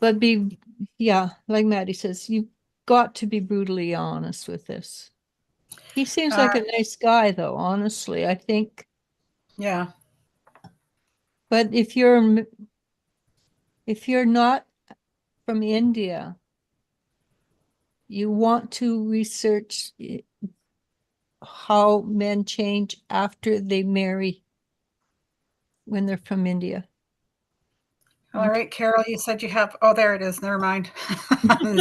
[SPEAKER 1] But yeah, like Maddie says, you've got to be brutally honest with this. He seems like a nice guy, though, honestly, I think.
[SPEAKER 2] Yeah.
[SPEAKER 1] But if you're not from India, you want to research how men change after they marry when they're from India.
[SPEAKER 2] All right, Carol, you said you have, oh, there it is. Never mind.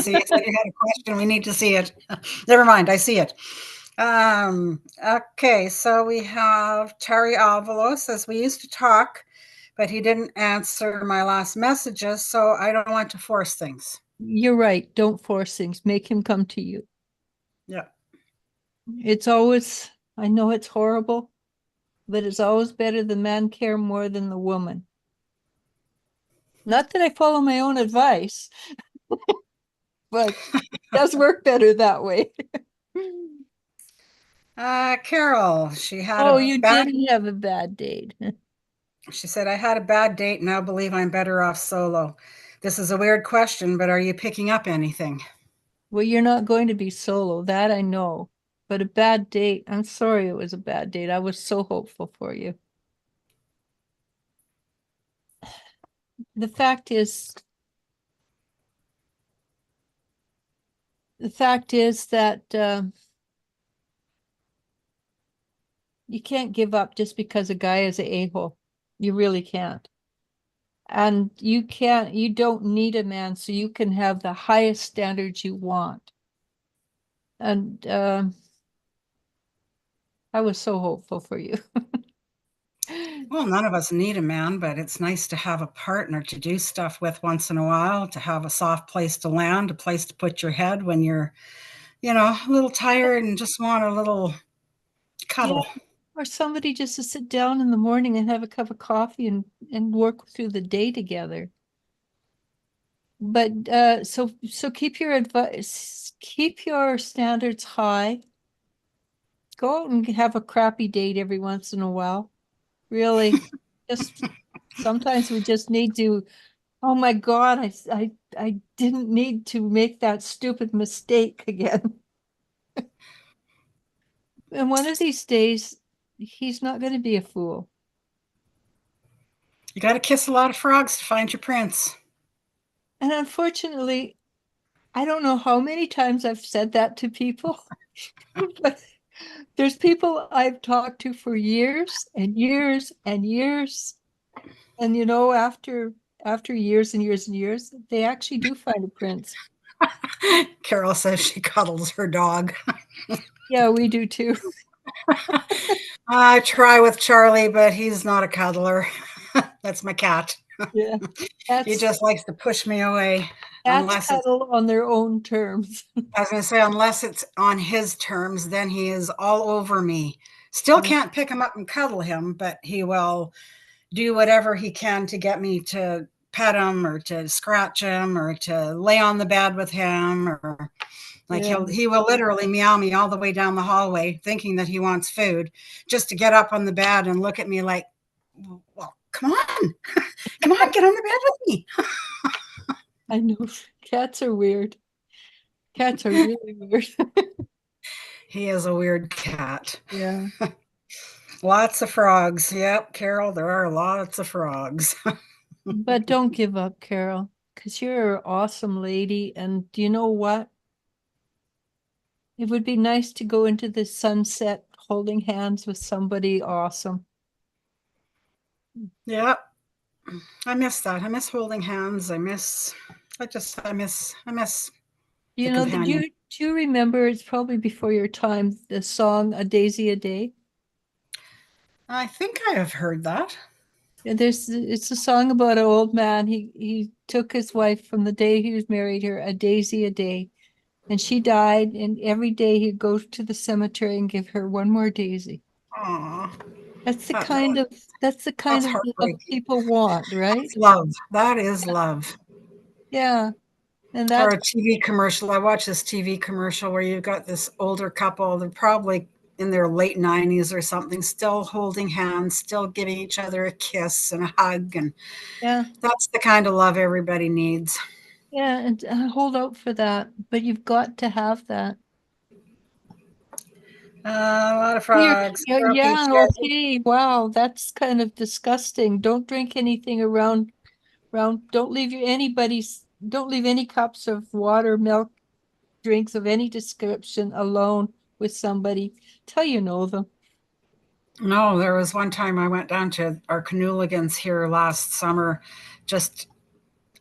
[SPEAKER 2] See, you said you had a question. We need to see it. Never mind. I see it. Okay, so we have Terry Alvalo says, we used to talk, but he didn't answer my last messages, so I don't want to force things.
[SPEAKER 1] You're right. Don't force things. Make him come to you.
[SPEAKER 2] Yeah.
[SPEAKER 1] It's always, I know it's horrible, but it's always better the man care more than the woman. Not that I follow my own advice, but it does work better that way.
[SPEAKER 2] Carol, she had
[SPEAKER 1] Oh,
[SPEAKER 2] a
[SPEAKER 1] you
[SPEAKER 2] bad,
[SPEAKER 1] didn't have a bad date.
[SPEAKER 2] she said, I had a bad date. Now believe I'm better off solo. This is a weird question, but are you picking up anything?
[SPEAKER 1] Well, you're not going to be solo, that I know. But a bad date, I'm sorry it was a bad date. I was so hopeful for you. The fact is, the fact is that you can't give up just because a guy is an a-hole. You really can't. And you don't need a man, so you can have the highest standards you want. And I was so hopeful for you.
[SPEAKER 2] Well, none of us need a man, but it's nice to have a partner to do stuff with once in a while, to have a soft place to land, a place to put your head when you're, a little tired and just want a little
[SPEAKER 1] Yeah,
[SPEAKER 2] cuddle.
[SPEAKER 1] or somebody just to sit down in the morning and have a cup of coffee and work through the day together. But so keep your advice, keep your standards high. Go out and have a crappy date every once in a while. Really, just sometimes we just need to. Oh my God, I didn't need to make that stupid mistake again. And one of these days, he's not going to be a fool.
[SPEAKER 2] You got to kiss a lot of frogs to find your prince.
[SPEAKER 1] And unfortunately, I don't know how many times I've said that to people, but there's people I've talked to for years and years and years. And after years and years and years, they actually do find a prince.
[SPEAKER 2] Carol says she cuddles her dog.
[SPEAKER 1] Yeah, we do too.
[SPEAKER 2] I try with Charlie, but he's not a cuddler. That's my cat.
[SPEAKER 1] Yeah.
[SPEAKER 2] He
[SPEAKER 1] Cats
[SPEAKER 2] just likes to push me away
[SPEAKER 1] cats
[SPEAKER 2] unless it's,
[SPEAKER 1] cuddle on their own terms.
[SPEAKER 2] I was going to say, unless it's on his terms, then he is all over me. Still
[SPEAKER 1] Yeah.
[SPEAKER 2] can't pick him up and cuddle him, but he will do whatever he can to get me to pet him or to scratch him or to lay on the bed with him, or like
[SPEAKER 1] Yeah.
[SPEAKER 2] he will literally meow me all the way down the hallway thinking that he wants food, just to get up on the bed and look at me like, well, come on, come on, get on the bed with me.
[SPEAKER 1] I know cats are weird. Cats are really weird.
[SPEAKER 2] He is a weird cat.
[SPEAKER 1] Yeah.
[SPEAKER 2] Lots of frogs. Yep, Carol, there are lots of frogs.
[SPEAKER 1] But don't give up, Carol, because you're an awesome lady. And do you know what? It would be nice to go into the sunset holding hands with somebody awesome.
[SPEAKER 2] Yep, I miss that. I miss holding hands. I miss the
[SPEAKER 1] You know,
[SPEAKER 2] companion.
[SPEAKER 1] do you remember, it's probably before your time, the song A Daisy a Day?
[SPEAKER 2] I think I have heard that.
[SPEAKER 1] Yeah, it's a song about an old man. He took his wife from the day he was married her, a daisy a day. And she died, and every day he'd go to the cemetery and give her one more daisy.
[SPEAKER 2] Aw,
[SPEAKER 1] That's the
[SPEAKER 2] that,
[SPEAKER 1] kind of
[SPEAKER 2] that's
[SPEAKER 1] love
[SPEAKER 2] heartbreaking.
[SPEAKER 1] people want, right?
[SPEAKER 2] That's love. That is love.
[SPEAKER 1] Yeah. And
[SPEAKER 2] Or
[SPEAKER 1] that,
[SPEAKER 2] a TV commercial. I watched this TV commercial where you've got this older couple, they're probably in their late 90s or something, still holding hands, still giving each other a kiss and a hug. And
[SPEAKER 1] yeah,
[SPEAKER 2] that's the kind of love everybody needs.
[SPEAKER 1] yeah, and hold out for that. But you've got to have that.
[SPEAKER 2] A lot of
[SPEAKER 1] Here,
[SPEAKER 2] frogs.
[SPEAKER 1] yeah,
[SPEAKER 2] Carol keeps
[SPEAKER 1] yeah,
[SPEAKER 2] getting.
[SPEAKER 1] okay. Wow, that's kind of disgusting. Don't drink anything around. Don't leave any cups of water, milk, drinks of any description alone with somebody till you know them.
[SPEAKER 2] No, there was one time I went down to our Canoeligans here last summer. Just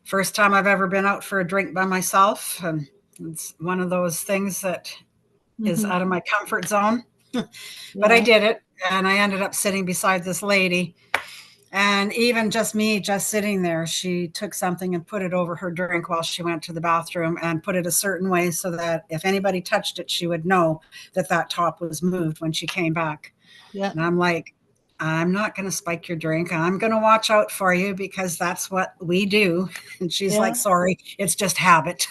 [SPEAKER 2] first time I've ever been out for a drink by myself. And it's one of those things that is
[SPEAKER 1] Hmm.
[SPEAKER 2] out of my comfort zone. But I
[SPEAKER 1] Yeah,
[SPEAKER 2] did it, and I ended up sitting beside this lady. And even just me, just sitting there, she took something and put it over her drink while she went to the bathroom and put it a certain way so that if anybody touched it, she would know that that top was moved when she came back.
[SPEAKER 1] yeah,
[SPEAKER 2] And I'm like, I'm not going to spike your drink. I'm going to watch out for you because that's what we do. And she's
[SPEAKER 1] yeah.
[SPEAKER 2] like, sorry, it's just habit.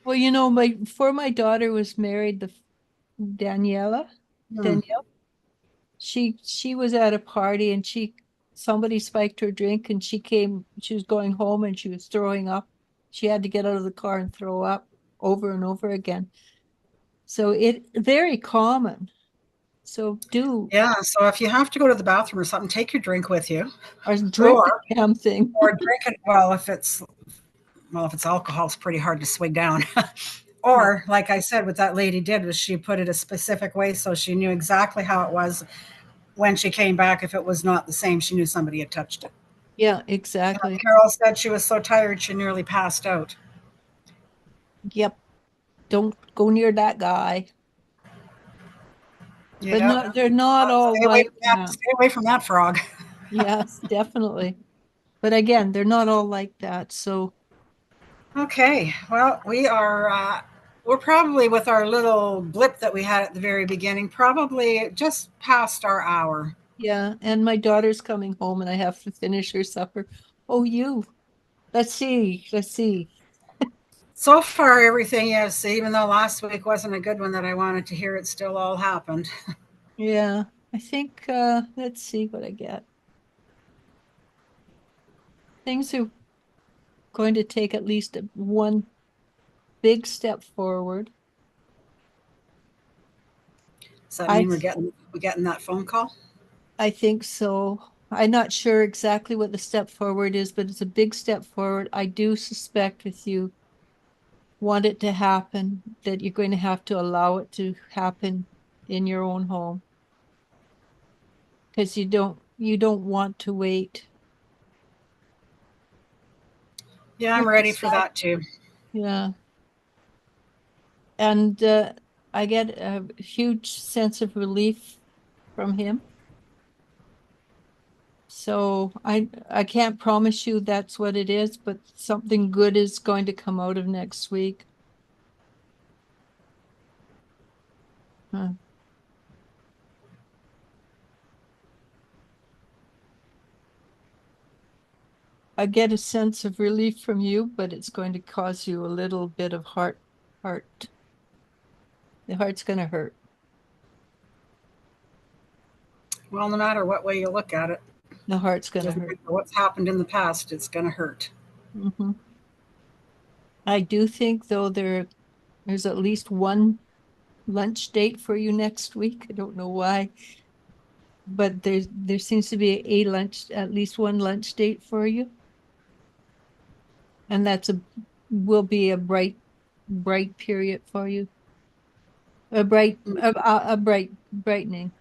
[SPEAKER 1] Well, before my daughter was married, the Daniela.
[SPEAKER 2] Hmm.
[SPEAKER 1] Danielle. She was at a party and somebody spiked her drink and she was going home and she was throwing up. She had to get out of the car and throw up over and over again. So it very common. So do
[SPEAKER 2] Yeah. So if you have to go to the bathroom or something, take your drink with you,
[SPEAKER 1] or drink
[SPEAKER 2] or
[SPEAKER 1] the damn thing.
[SPEAKER 2] drink it. If it's alcohol, it's pretty hard to swig down.
[SPEAKER 1] Yeah.
[SPEAKER 2] Or, like I said, what that lady did was she put it a specific way so she knew exactly how it was when she came back. If it was not the same, she knew somebody had touched it.
[SPEAKER 1] Yeah, exactly.
[SPEAKER 2] Carol said she was so tired she nearly passed out.
[SPEAKER 1] Yep. Don't go near that guy. But
[SPEAKER 2] Yeah.
[SPEAKER 1] not they're not all like that.
[SPEAKER 2] Stay away from that frog.
[SPEAKER 1] Yes, definitely. But again, they're not all like that. So
[SPEAKER 2] Okay. Well, we're probably with our little blip that we had at the very beginning, probably just past our hour.
[SPEAKER 1] yeah, and my daughter's coming home and I have to finish her supper. Oh, you. Let's see. Let's see.
[SPEAKER 2] So far, everything is, even though last week wasn't a good one that I wanted to hear, it still all happened.
[SPEAKER 1] Yeah, I think let's see what I get. Things are going to take at least one big step forward.
[SPEAKER 2] Does that
[SPEAKER 1] I
[SPEAKER 2] mean we're getting that phone call?
[SPEAKER 1] I think so. I'm not sure exactly what the step forward is, but it's a big step forward. I do suspect with you want it to happen, that you're going to have to allow it to happen in your own home. Because you don't want to wait.
[SPEAKER 2] Yeah,
[SPEAKER 1] You
[SPEAKER 2] I'm ready for
[SPEAKER 1] decide.
[SPEAKER 2] that too.
[SPEAKER 1] Yeah. And I get a huge sense of relief from him. So I can't promise you that's what it is, but something good is going to come out of next week. Huh. I get a sense of relief from you, but it's going to cause you a little bit of heart. The heart's going to hurt.
[SPEAKER 2] Well, no matter what way you look at it,
[SPEAKER 1] The heart's going to
[SPEAKER 2] doesn't
[SPEAKER 1] hurt.
[SPEAKER 2] matter what's happened in the past, it's going to hurt.
[SPEAKER 1] Hmm. I do think, though, there's at least one lunch date for you next week. I don't know why, but there seems to be at least one lunch date for you, and will be a bright period for you. A bright brightening.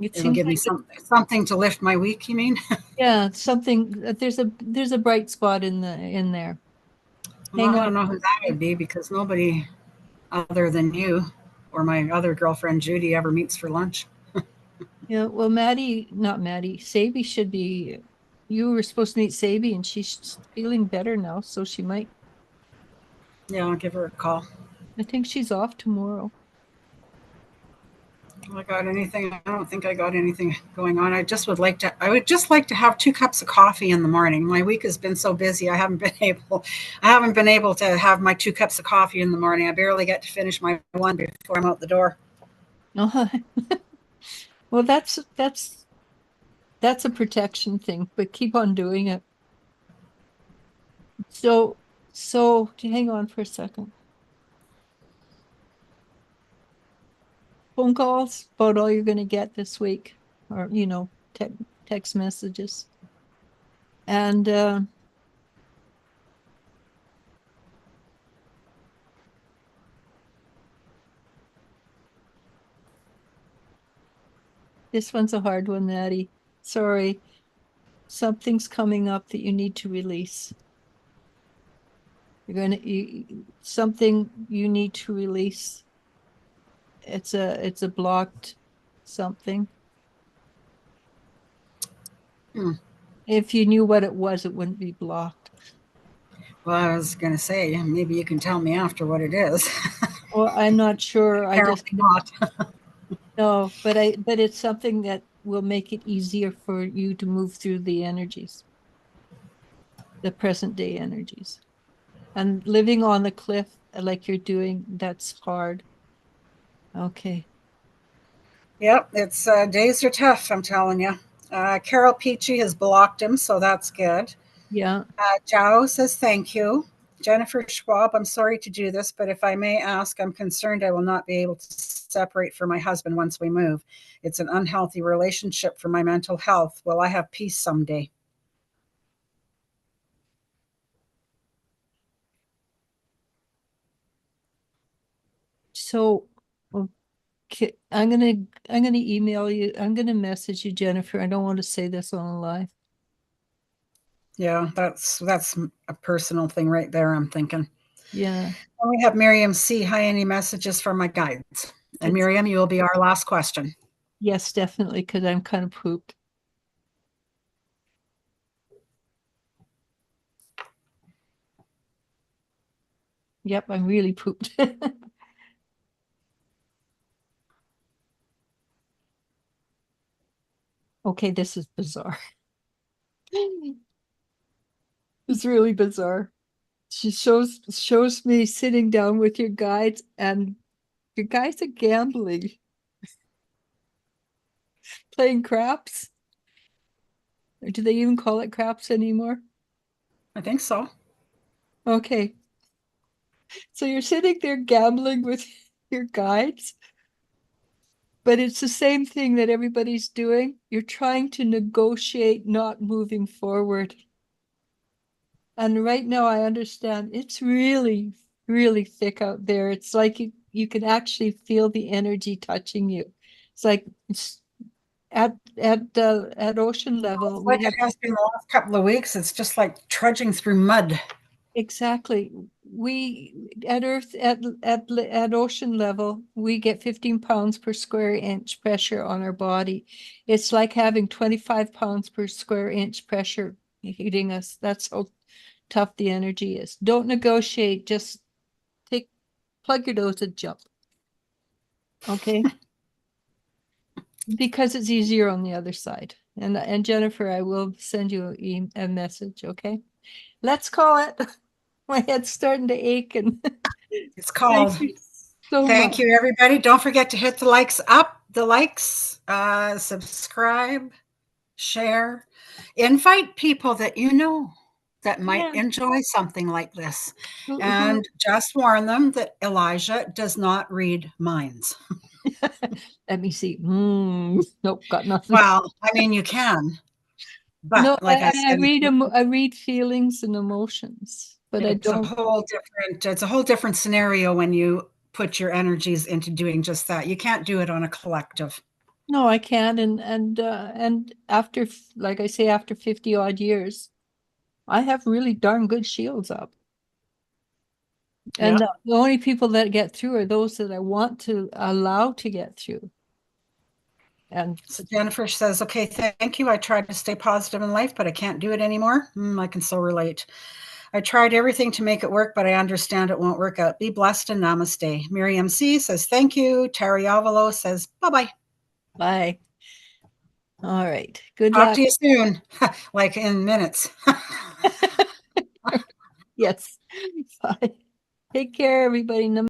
[SPEAKER 1] It
[SPEAKER 2] It'll
[SPEAKER 1] seems
[SPEAKER 2] give me
[SPEAKER 1] like
[SPEAKER 2] something to lift my week, you mean?
[SPEAKER 1] yeah, something there's a bright spot in there.
[SPEAKER 2] Well,
[SPEAKER 1] Hang
[SPEAKER 2] I
[SPEAKER 1] on.
[SPEAKER 2] don't know who that would be because nobody other than you or my other girlfriend Judy ever meets for lunch.
[SPEAKER 1] Yeah, well, not Maddie, Sabi should be. You were supposed to meet Sabi, and she's feeling better now, so she might.
[SPEAKER 2] Yeah, I'll give her a call.
[SPEAKER 1] I think she's off tomorrow.
[SPEAKER 2] I got anything? I don't think I got anything going on. I would just like to have 2 cups of coffee in the morning. My week has been so busy. I haven't been able to have my 2 cups of coffee in the morning. I barely get to finish my one before I'm out the door.
[SPEAKER 1] Oh, well, that's a protection thing, but keep on doing it. So, hang on for a second. Phone calls about all you're going to get this week, or text messages, and this one's a hard one, Maddie. Sorry, something's coming up that you need to release. Something you need to release. It's a blocked something.
[SPEAKER 2] Hmm.
[SPEAKER 1] If you knew what it was, it wouldn't be blocked.
[SPEAKER 2] Well, I was going to say, maybe you can tell me after what it is.
[SPEAKER 1] Well, I'm not sure. I just
[SPEAKER 2] Apparently not.
[SPEAKER 1] no, but it's something that will make it easier for you to move through the energies, the present day energies. And living on the cliff like you're doing, that's hard. Okay.
[SPEAKER 2] Yep, it's days are tough, I'm telling you. Carol Peachy has blocked him, so that's good.
[SPEAKER 1] Yeah.
[SPEAKER 2] Jao says thank you. Jennifer Schwab, I'm sorry to do this, but if I may ask, I'm concerned I will not be able to separate from my husband once we move. It's an unhealthy relationship for my mental health. Will I have peace someday?
[SPEAKER 1] So, okay, I'm gonna email you. I'm gonna message you, Jennifer. I don't want to say this on live.
[SPEAKER 2] Yeah, that's a personal thing right there, I'm thinking.
[SPEAKER 1] Yeah.
[SPEAKER 2] And we have Miriam C. Hi, any messages from my guides? And
[SPEAKER 1] It's
[SPEAKER 2] Miriam, you will be our last question.
[SPEAKER 1] yes, definitely, because I'm kind of pooped. Yep, I'm really pooped. Okay, this is bizarre. It's really bizarre. She shows me sitting down with your guides, and your guides are gambling, playing craps. Or do they even call it craps anymore?
[SPEAKER 2] I think so.
[SPEAKER 1] Okay. So you're sitting there gambling with your guides, but it's the same thing that everybody's doing. You're trying to negotiate not moving forward. And right now I understand it's really, really thick out there. It's like you can actually feel the energy touching you. It's like it's at ocean level,
[SPEAKER 2] It's
[SPEAKER 1] we
[SPEAKER 2] like it
[SPEAKER 1] have
[SPEAKER 2] has been the last couple of weeks. It's just like trudging through mud.
[SPEAKER 1] exactly. We at Earth at ocean level, we get 15 pounds per square inch pressure on our body. It's like having 25 pounds per square inch pressure hitting us. That's how tough the energy is. Don't negotiate, just take plug your nose and jump. Okay? Because it's easier on the other side. And Jennifer, I will send you a message, okay? Let's call it. My head's starting to ache and
[SPEAKER 2] It's
[SPEAKER 1] thank
[SPEAKER 2] called.
[SPEAKER 1] you so
[SPEAKER 2] Thank
[SPEAKER 1] much.
[SPEAKER 2] you, everybody. Don't forget to hit the likes up, the likes, subscribe, share, invite people that you know that might
[SPEAKER 1] Yeah.
[SPEAKER 2] enjoy something like this.
[SPEAKER 1] Who
[SPEAKER 2] And just warn them that Eliz-Sha does not read minds.
[SPEAKER 1] let me see. Nope, got nothing.
[SPEAKER 2] Well, I mean, you can,
[SPEAKER 1] No,
[SPEAKER 2] but like I said,
[SPEAKER 1] I read feelings and emotions, but I don't.
[SPEAKER 2] it's a whole different scenario when you put your energies into doing just that. You can't do it on a collective.
[SPEAKER 1] No, I can't. And after, like I say, after 50 odd years, I have really darn good shields up. And
[SPEAKER 2] Yeah.
[SPEAKER 1] the only people that get through are those that I want to allow to get through. And
[SPEAKER 2] So Jennifer says, okay, thank you. I tried to stay positive in life, but I can't do it anymore. I can so relate. I tried everything to make it work, but I understand it won't work out. Be blessed and namaste. Miriam C says, thank you. Terry Avalo says, bye-bye.
[SPEAKER 1] bye. All right. Good
[SPEAKER 2] Talk
[SPEAKER 1] luck.
[SPEAKER 2] to you soon, like in minutes.
[SPEAKER 1] Yes. Bye. Take care, everybody.